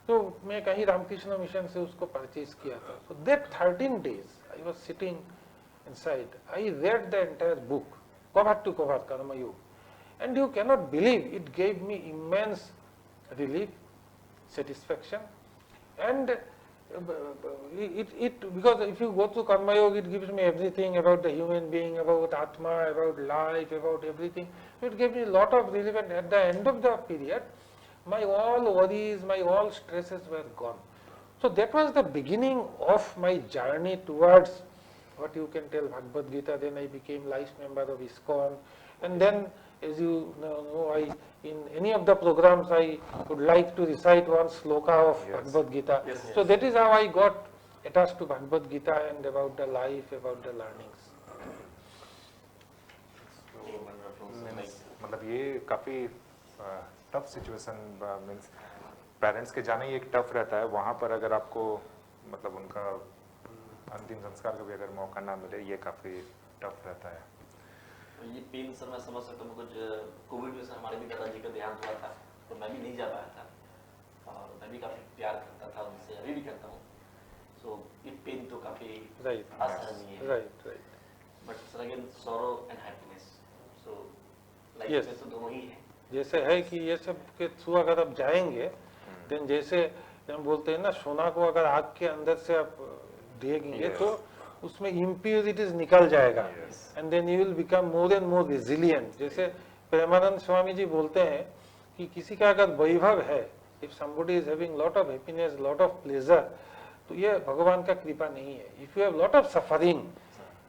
तो मैं कहीं रामकृष्ण मिशन से उसको परचेज किया था. So that 13 days I was sitting inside. I read the entire book, cover to cover, Karma Yoga. And you cannot believe it gave me immense relief, satisfaction, and because if you go to Karma Yoga, it gives me everything about the human being, about Atma, about life, about everything. So it gave me a lot of relief, and at the end of the period, my all worries, my all stresses were gone. So that was the beginning of my journey towards what you can tell Bhagavad Gita. Then I became life member of ISKCON, and then, as you know, in any of the programs I would like to recite one sloka of Bhagavad Gita. So that is how I got attached to Bhagavad Gita and about the life, about the learnings. मतलब ये काफ़ी tough situation means parents के जाना ही एक tough रहता है. वहाँ पर अगर आपको मतलब उनका अंतिम संस्कार का भी अगर मौका ना मिले, ये काफ़ी टफ रहता है. ये पेन सर मैं समझ सकता हूँ. कुछ कोविड में सर हमारे भी दादाजी का देहांत हुआ था, तो मैं भी नहीं जा पाया था, और मैं भी काफ़ी प्यार करता था उनसे, अभी भी करता हूँ. सो ये पेन तो काफ़ी असहनीय है. But sir again sorrow and happiness, so life में तो दोनों ही है. जैसे है कि ये सब के थ्रू अगर आप जाएंगे, देन जैसे हम बोलते हैं ना, सोना को अगर आग के अंदर से आप देंगे तो उसमें इम्प्योरिटीज निकल जाएगा, and then you will become more and more resilient. जैसे प्रेमानंद स्वामी जी बोलते हैं कि किसी का अगर वैभव है, if somebody is having lot of happiness, lot of pleasure, तो ये भगवान का कृपा नहीं है. If you have lot of suffering,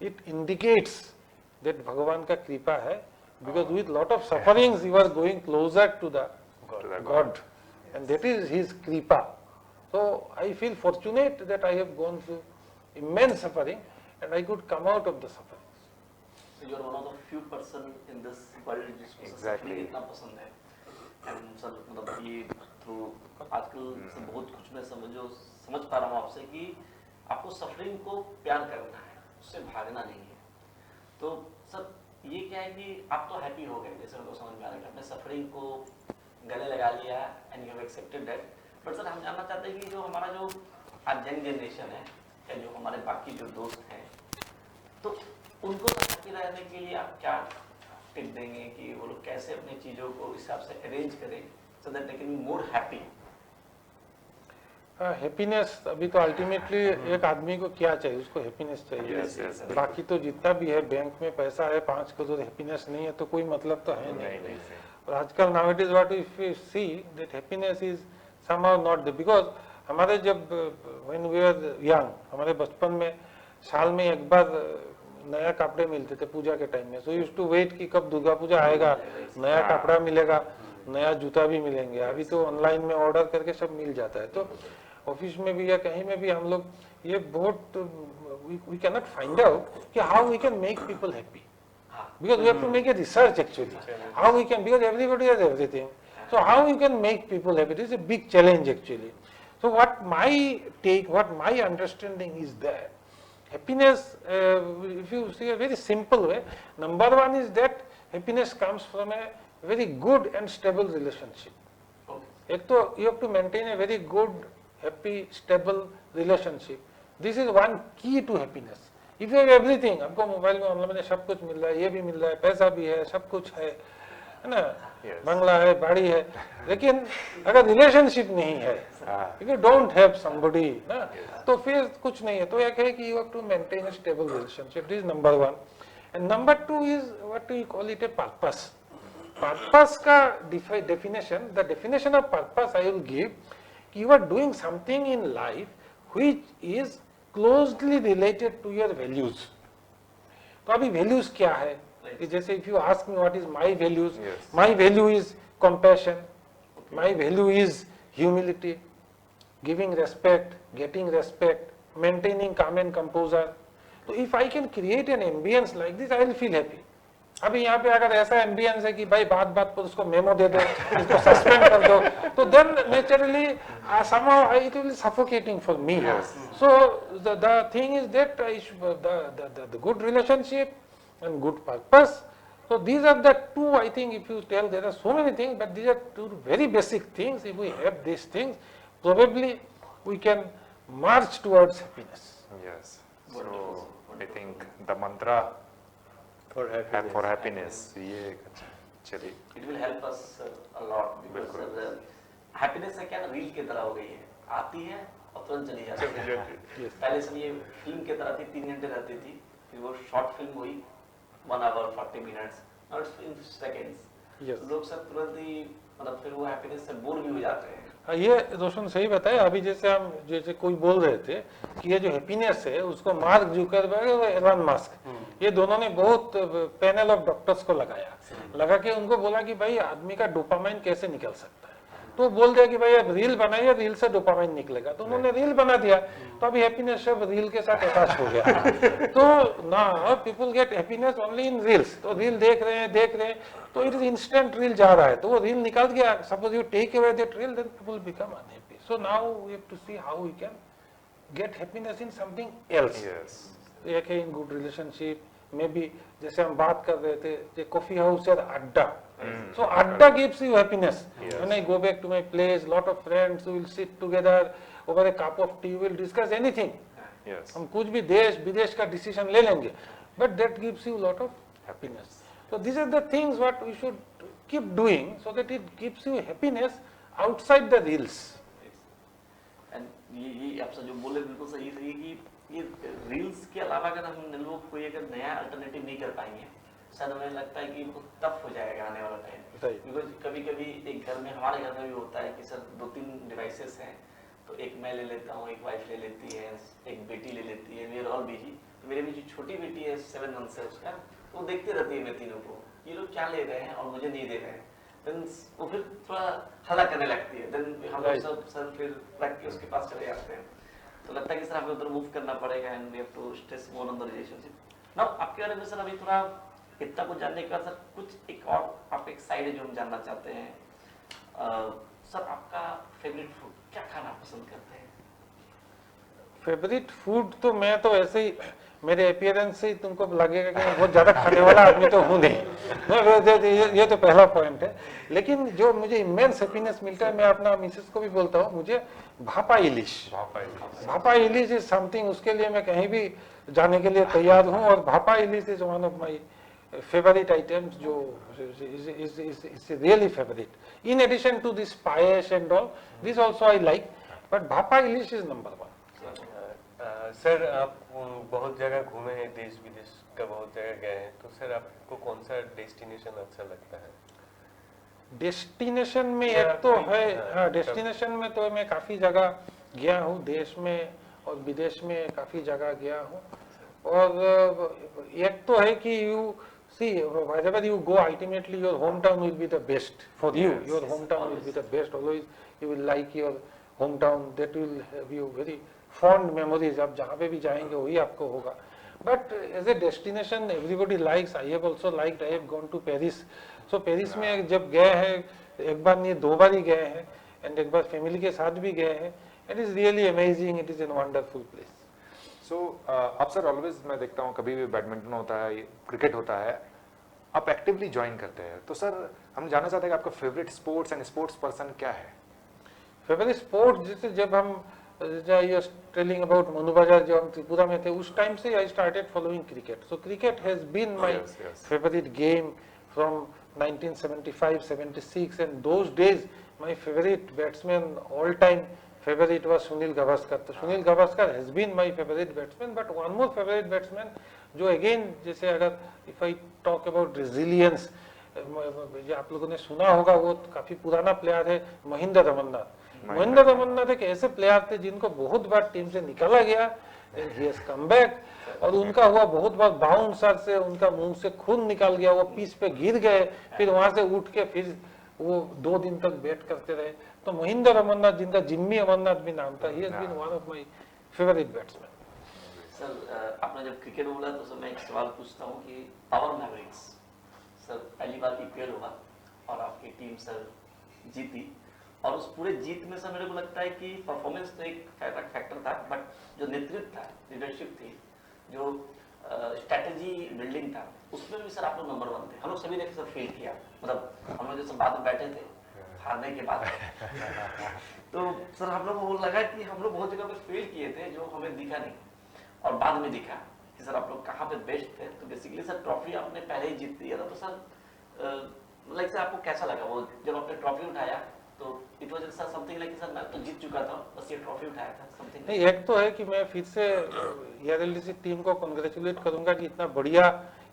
it indicates that भगवान का कृपा है, because with lot of sufferings you are going closer to the God, and that is His kripa. So I feel fortunate that I have gone through immense suffering and I could come out of the suffering. So you are one of the few person in this world जिसको suffering इतना पसंद है. And sir मतलब ये through आजकल से बहुत कुछ मैं समझ पा रहा हूँ आपसे कि आपको सफरिंग को प्यार करना है, उससे भागना नहीं है. तो सर ये क्या है कि आप तो हैप्पी हो गए, जैसे उनको समझ में आ रहा है कि आपने सफरिंग को गले लगा लिया and you have accepted that. But sir हम जानना चाहते हैं कि जो हमारा जो आज यंग जनरेशन है या जो हमारे बाकी जो दोस्त हैं, तो उनको तो हैप्पी रहने के लिए आप क्या टिप देंगे कि वो लोग कैसे अपनी चीज़ों को इस हिसाब से अरेंज करें so that they can be more happy. Happiness अभी तो अल्टीमेटली एक आदमी को क्या चाहिए, उसको हैप्पीनेस चाहिए. बाकी तो जितना भी है, बैंक में पैसा है 5 करोड़, हैप्पीनेस नहीं है तो कोई मतलब तो है नहीं. और आजकल nowadays what if you see that happiness is somehow not there, because हमारे जब व्हेन वी आर यंग, हमारे बचपन में साल में एक बार नया कपड़े मिलते थे पूजा के टाइम में. सो यूज्ड टू वेट कि कब दुर्गा पूजा आएगा, नया कपड़ा मिलेगा, नया जूता भी मिलेंगे. अभी तो ऑनलाइन में ऑर्डर करके सब मिल जाता है. तो ऑफिस में भी या कहीं में भी हम लोग ये बहुत we can not find out कि how we can make people happy, because we have to make a research actually how we can, because everybody has everything. So how we can make people happy, this is a big challenge actually. So what my understanding is that happiness, if you see a very simple way, number one is that happiness comes from a very good and stable relationship. एक तो you have to maintain a very good, happy, stable relationship. This is one key to happiness. If you have everything, आपको mobile में online में सब कुछ मिल रहा है, ये भी मिल रहा है, पैसा भी है, सब कुछ है, है ना, Yes. बंगला है, बाड़ी है, लेकिन अगर रिलेशनशिप नहीं है, if you don't have somebody ना, तो फिर कुछ नहीं है। तो एक है कि you have to maintain a stable relationship, this number 1। And number 2 is what we call it a purpose. Purpose का definition, the definition of purpose I will give, you are doing something in life which is closely related to your values। तो अभी values क्या है, जैसे if you ask me what is my values, Yes. my value is compassion, my value is humility, giving respect, getting respect, maintaining calm and composure। तो if I can create an ambience like this, I will feel happy। अभी यहाँ पे अगर ऐसा ambience है कि भाई बात बात पर उसको मेमो दे दो, उसको सस्पेंड कर दो, तो then naturally somehow it will be suffocating for me। So the thing is that the good relationship and good purpose, so these are the two, I think if you tell, there are so many things, but these are two very basic things. If we have these things, probably we can march towards happiness। Yes. So I think the mantra For happiness. for happiness, ये एक अच्छा, चलिए। It will help us a lot, because happiness है क्या ना, reel की तरह हो गई है, आती है और तुरंत चली जाती है। पहले सब ये फिल्म की तरह थी, 3 घंटे रहती थी, फिर वो शॉर्ट फिल्म हुई 1 hour 40 minutes, now it's in seconds. लोग सब तुरंत ही मतलब फिर वो हैप्पीनेस से बोर भी हो जाते हैं। ये रोशन सही बताया। अभी जैसे हम जैसे कोई बोल रहे थे कि ये जो हैप्पीनेस है उसको मार्क जुकरबर्ग और एलन मस्क, ये दोनों ने बहुत पैनल ऑफ डॉक्टर्स को लगा के उनको बोला कि भाई आदमी का डोपामाइन कैसे निकल सकता है, तो बोल दिया कि भाई अब रील बनाइए, रील से डोपामाइन निकलेगा। तो उन्होंने रील बना दिया, तो अभी हैप्पीनेस सब रील के साथ अटैच हो गया। तो ना people get happiness only in reels. तो रील देख रहे हैं, तो इट इज इंस्टेंट रील जा रहा है, तो वो रील निकल गया। Suppose you take away that reel, then people become unhappy. So now we have to see how we can get happiness in something else. एक है in good relationship, maybe जैसे हम बात कर रहे थे कॉफी हाउस या अड्डा। So Adda gives you happiness। When I go back to my place, lot of friends will sit together over a cup of tea, will discuss anything। Yes. हम कुछ भी देश विदेश का डिसीजन ले लेंगे, but that gives you lot of happiness। So these are the things what we should keep doing so that it gives you happiness outside the reels। And ये आप सब जो बोले बिल्कुल सही है कि ये रील्स के अलावा अगर हम लोग कोई अगर नया अल्टरनेटिव नहीं कर पाएंगे, शायद हमें लगता है कि बहुत टफ हो जाएगा आने वाला टाइम। बिकॉज कभी कभी एक घर में, हमारे घर में भी होता है कि सर 2-3 डिवाइसेस हैं, तो एक मैं ले लेता हूँ, एक वाइफ ले लेती है, एक बेटी ले लेती है, वी आर ऑल बिजी। तो मेरी भी जो छोटी बेटी है 7 मंथ से, उसका वो देखते रहती है मैं तीनों को, ये लोग क्या ले रहे हैं और मुझे नहीं दे रहे हैं। देन वो फिर थोड़ा हल्ला करने लगती है, देन हम लोग सब सर फिर रख के उसके पास चले जाते हैं। तो लगता है कि सर हमें उधर मूव करना पड़ेगा and we have to stress more on the relationship. Now आपके बारे में सर अभी थोड़ा इतना कुछ जानने के बाद सर कुछ एक और आपका एक साइड है जो हम जानना चाहते हैं। सर आपका फेवरेट फूड क्या खाना पसंद करते हैं? फेवरेट फूड तो मैं तो ऐसे ही, मेरे अपीयरेंस से ही तुमको लगेगा कि मैं बहुत ज्यादा खाने वाला आदमी तो हूँ नहीं। ये तो पहला पॉइंट है। लेकिन जो मुझे इमेंस हैप्पीनेस मिलता है, मैं अपना मिसेस को भी बोलता हूँ, मुझे भापा इलिश इज समथिंग, उसके लिए मैं कहीं भी जाने के लिए तैयार हूँ। और bhapa ilish is one of my favorite items, जो is really favorite। In addition to this payesh and all, this also I like, but bhapa ilish is number 1। Sir आप बहुत जगह घूमे हैं, देश विदेश का बहुत जगह गए हैं, तो सर आपको कौन सा डेस्टिनेशन अच्छा लगता है? डेस्टिनेशन में एक तो है, हाँ डेस्टिनेशन में तो मैं काफी जगह गया हूँ, देश में और विदेश में काफी जगह गया हूँ। और एक तो है कि you see wherever you go, ultimately your hometown will be the best for you। Your hometown will be the best, always you will like your hometown, that will have you very fond memories। आप जहाँ पे भी जाएंगे वही आपको होगा। But as a destination everybody likes, I have also liked, I have gone to Paris। So Paris में जब गए हैं, एक बार नहीं 2 बार ही गए हैं, and एक बार फैमिली के साथ भी गए हैं। It is really amazing, it is a wonderful place। सो आप सर ऑलवेज मैं देखता हूँ कभी भी बैडमिंटन होता है, क्रिकेट होता है, आप एक्टिवली ज्वाइन करते हैं। तो सर हम जानना चाहते हैं कि आपका favourite sports and sports person क्या है? फेवरेट स्पोर्ट जैसे जब हम टेलिंग अबाउट मनु बाजार, जब हम त्रिपुरा में थे उस टाइम से I started following cricket. So cricket has been my favourite game from 1975, 76, and those days my favorite batsman, all time favorite was Sunil Gavaskar. So Sunil Gavaskar has been my favorite batsman, but one more favorite batsman जो again जैसे अगर if I talk about resilience, जो आप लोगों ने सुना होगा वो काफी पुराना प्लेयर है महेंद्र रमन्नाथ। महेंद्र रमन्नाथ एक ऐसे प्लेयर थे जिनको बहुत बार टीम से निकाला गया, ही हैज कम बैक, और उनका हुआ बहुत बार बाउंसर से उनका मुंह से खून निकल गया, वो पिच पे गिर गए, फिर वहां से उठ के फिर वो 2 दिन तक बैट करते रहे। तो महेंद्र रमन्नाथ, जिनका जिम्मी अमरनाथ भी नाम था, he has been one of my favourite batsman. Sir आपने जब क्रिकेट बोला तो सर मैं एक सवाल पूछता हूँ कि पावर मैवरिक्स सर पहली बार ईपीएल हुआ और आपकी टीम सर जीती, और उस पूरे जीत में सर मेरे को लगता है कि परफॉर्मेंस तो एक फैक्टर था, बट जो नेतृत्व था, लीडरशिप थी, जो स्ट्रैटेजी बिल्डिंग था, उसमें भी सर आप लोग नंबर 1 थे। हम लोग सभी ने सर फील किया, मतलब हम लोग जैसे बाद में बैठे थे हारने के बाद तो सर हम लोग को लगा कि हम लोग बहुत जगह पे फेल किए थे जो हमें दिखा नहीं, और बाद में दिखा कि सर आप लोग कहाँ पे बेस्ट थे। तो बेसिकली सर ट्रॉफी आपने पहले ही जीत ली है, तो सर लाइक सर आपको कैसा लगा वो जब आपने ट्रॉफी उठाया? तो it was sir something like sir मैं तो जीत चुका था, बस ये ट्रॉफी उठाया था समथिंग। नहीं, एक तो है कि मैं फिर से एआरएलडीसी टीम को कांग्रेचुलेट करूंगा कि इतना बढ़िया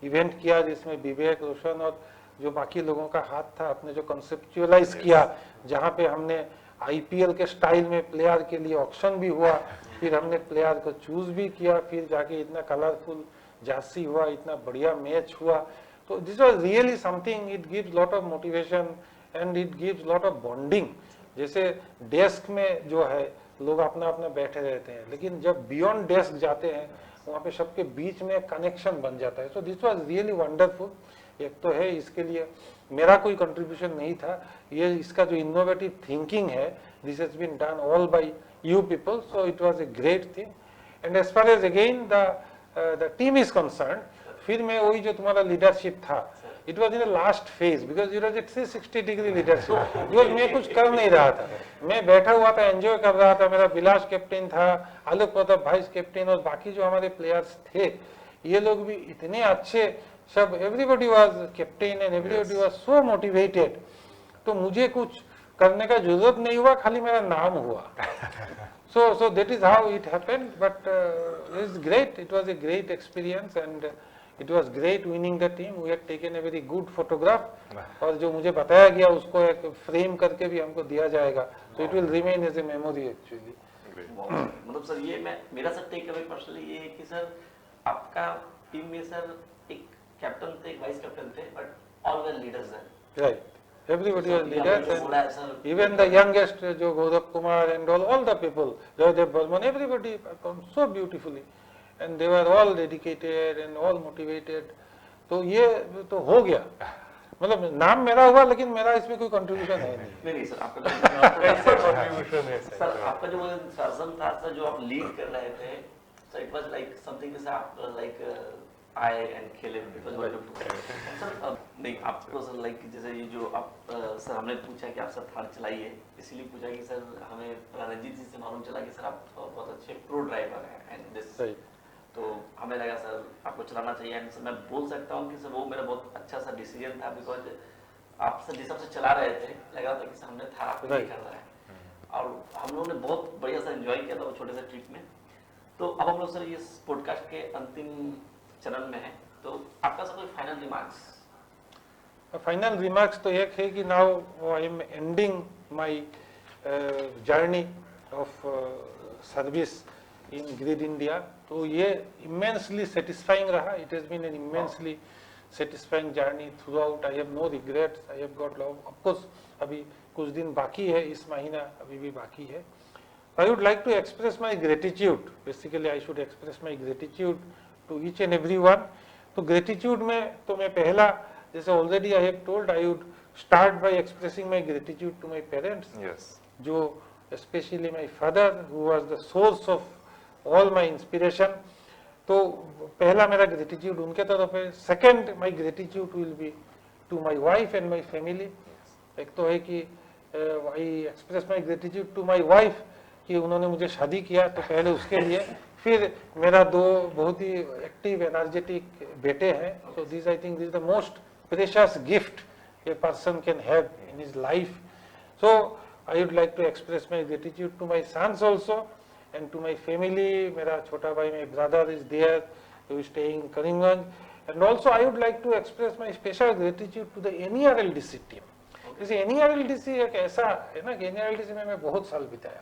इवेंट किया जिसमें विवेक, रोशन और जो बाकी लोगों का हाथ था, आपने जो कंसेप्चुअलाइज किया, जहाँ पे हमने आईपीएल के स्टाइल में प्लेयर के लिए ऑक्शन भी हुआ, फिर हमने प्लेयर को चूज भी किया, फिर जाके इतना कलरफुल जर्सी हुआ, इतना बढ़िया मैच हुआ। तो this was really something, it gives lot of motivation and it gives lot of bonding. जैसे डेस्क में जो है लोग अपना अपना बैठे रहते हैं, लेकिन जब बियॉन्ड डेस्क जाते हैं वहाँ पे सबके बीच में कनेक्शन बन जाता है। So this was really wonderful. एक तो है इसके लिए मेरा कोई कंट्रीब्यूशन नहीं था, ये इसका जो इनोवेटिव थिंकिंग है, this has been done all by you people, so it was a great thing. And as far as again the team is concerned, फिर मैं वही जो तुम्हारा लीडरशिप था, it was in the last phase because it was a 360-degree leadership, because मैं कुछ कर नहीं रहा था, मैं बैठा हुआ था, एंजॉय कर रहा था। मेरा विलास कैप्टन था, आलोक प्रताप वाइस कैप्टन, और बाकी जो हमारे प्लेयर्स थे ये लोग भी इतने अच्छे, सब everybody was captain and everybody was so motivated. तो मुझे कुछ करने का जरूरत नहीं हुआ, खाली मेरा नाम हुआ। so that is how it happened, but it is great, it was a great experience and it was great winning the team. We had taken a very good photograph, और जो मुझे बताया गया उसको एक फ्रेम करके भी हमको दिया जाएगा, so it will remain as a memory actually. मतलब सर ये मैं मेरा सर टेक अवे पर्सनली ये है कि सर आपका टीम में सर एक कैप्टन थे, एक वाइस कैप्टन थे, बट ऑल वेल लीडर्स हैं, Right. Everybody was leaders, and even the youngest, जो Gaurav Kumar and all the people, Jaydev Burman, everybody performed so beautifully, and they were all dedicated and all motivated. तो ये तो हो गया, मतलब नाम मेरा हुआ, लेकिन मेरा इसमें कोई कंट्रीब्यूशन है नहीं। नहीं सर आपका कैसे contribution है सर? सर आपका जो सर्जन था सर, जो आप लीड कर रहे थे, sir it was like something जैसे आप लाइक आए एंड खेले, इट वाज वंडरफुल सर। नहीं आपको सर लाइक जैसे ये जो आप सर हमने पूछा कि आप सर थार चलाइए, इसीलिए पूछा कि सर हमें रणजीत जी से मालूम चला कि सर आप बहुत अच्छे प्रो ड्राइवर हैं एंड दिस, तो हमें लगा सर आपको चलाना चाहिए। एंड सर मैं बोल सकता हूँ कि सर वो मेरा बहुत अच्छा सा डिसीजन था, बिकॉज आप सर जिस हिसाब से चला रहे थे लग रहा था कि सर हमने थार आपको नहीं कर रहा है, और हम लोगों ने बहुत बढ़िया सा एंजॉय किया था वो छोटे से ट्रिप में। तो अब हम लोग सर ये पॉडकास्ट के अंतिम चरण में है, तो आपका सब कोई फाइनल रिमार्क्स? फाइनल रिमार्क्स तो एक है कि now I am ending my journey of service in grid India. तो ये इमेंसली सेटिस्फाइंग रहा, it has been an immensely satisfying journey throughout. I have no regrets, I have got love. Of course अभी कुछ दिन बाकी है, इस महीना अभी भी बाकी है। I would like to express my gratitude. Basically, I should express my gratitude to each and every one. तो gratitude में तो मैं पहला, जैसे already I have told, I would start by expressing my gratitude to my parents. Yes. जो especially my father, who was the source of all my inspiration. तो पहला मेरा gratitude उनके तरफ है. Second, my gratitude will be to my wife and my family. एक तो है कि I express my gratitude to my wife कि उन्होंने मुझे शादी किया, तो पहले उसके लिए। फिर मेरा 2 बहुत ही एक्टिव एनर्जेटिक बेटे हैं। So this I think this the most precious gift a person can have in his life. So I would like to express my gratitude to my sons also and to my family. मेरा छोटा भाई, my brother is there, who is staying in Karimganj. And also I would like to express my special gratitude to the NERLDC team. जैसे NERLDC एक ऐसा है ना कि NERLDC में मैं बहुत साल बिताया,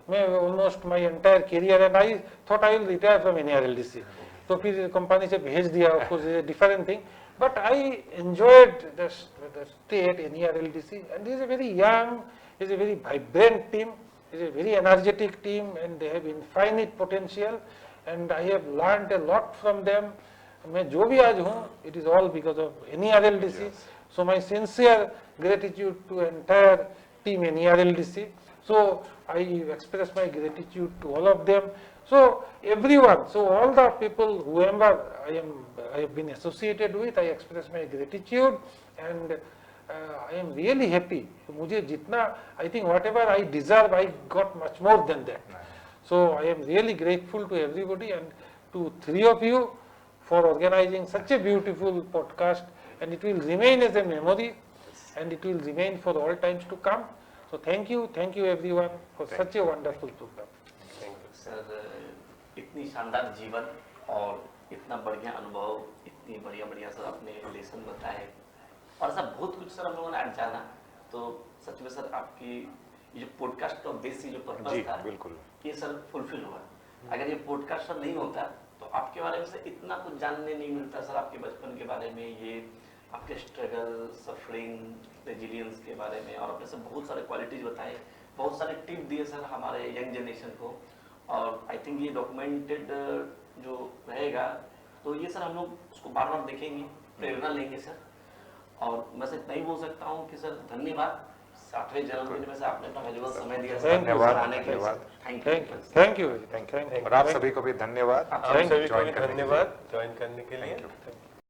मैं almost my entire career, and I thought I will retire from NERLDC. तो फिर कंपनी से भेज दिया, of course it's a different thing. But I enjoyed the stay at NERLDC, and it is a very young, it is a very vibrant team, it is a very energetic team, and they have infinite potential, and I have learned a lot from them. मैं जो भी आज हूँ, it is all because of NERLDC. So my sincere gratitude to entire team NERLDC. So I express my gratitude to all of them. So everyone, so all the people, whoever I have been associated with, I express my gratitude, and I am really happy. मुझे जितना, I think whatever I deserve, I got much more than that. So I am really grateful to everybody and to three of you for organizing such a beautiful podcast, and it will remain as a memory, and it will remain for all times to come. So thank you everyone for such a wonderful program. Sir इतनी शानदार जीवन और इतना बढ़िया अनुभव, इतनी बढ़िया sir आपने लेसन बताए, और सर बहुत कुछ सर हम लोगों ने आज जाना। तो सच में सर आपकी ये जो पॉडकास्ट का बेसिक जो पर्पस था, बिल्कुल ये सर फुलफिल हुआ। अगर ये पॉडकास्ट सर नहीं होता तो आपके बारे में से इतना कुछ जानने नहीं मिलता सर, आपके बचपन के बारे में, ये आपके स्ट्रगल, सफरिंग, रेजिलियंस के बारे में, और आपने सर बहुत सारे क्वालिटीज बताए, बहुत सारे टिप दिए सर हमारे यंग जनरेशन को। और आई थिंक ये डॉक्यूमेंटेड जो रहेगा, तो ये सर हम लोग उसको बार बार देखेंगे, प्रेरणा लेंगे सर। और मैं सर इतना ही बोल सकता हूँ कि सर धन्यवाद, 60वें जन्मदिन में से आपने अपना वैल्यूएबल समय दिया सर, धन्यवाद, आने के लिए। धन्यवाद। Thank you. और आप सभी को भी धन्यवाद आप सभी को भी धन्यवाद ज्वाइन करने के लिए।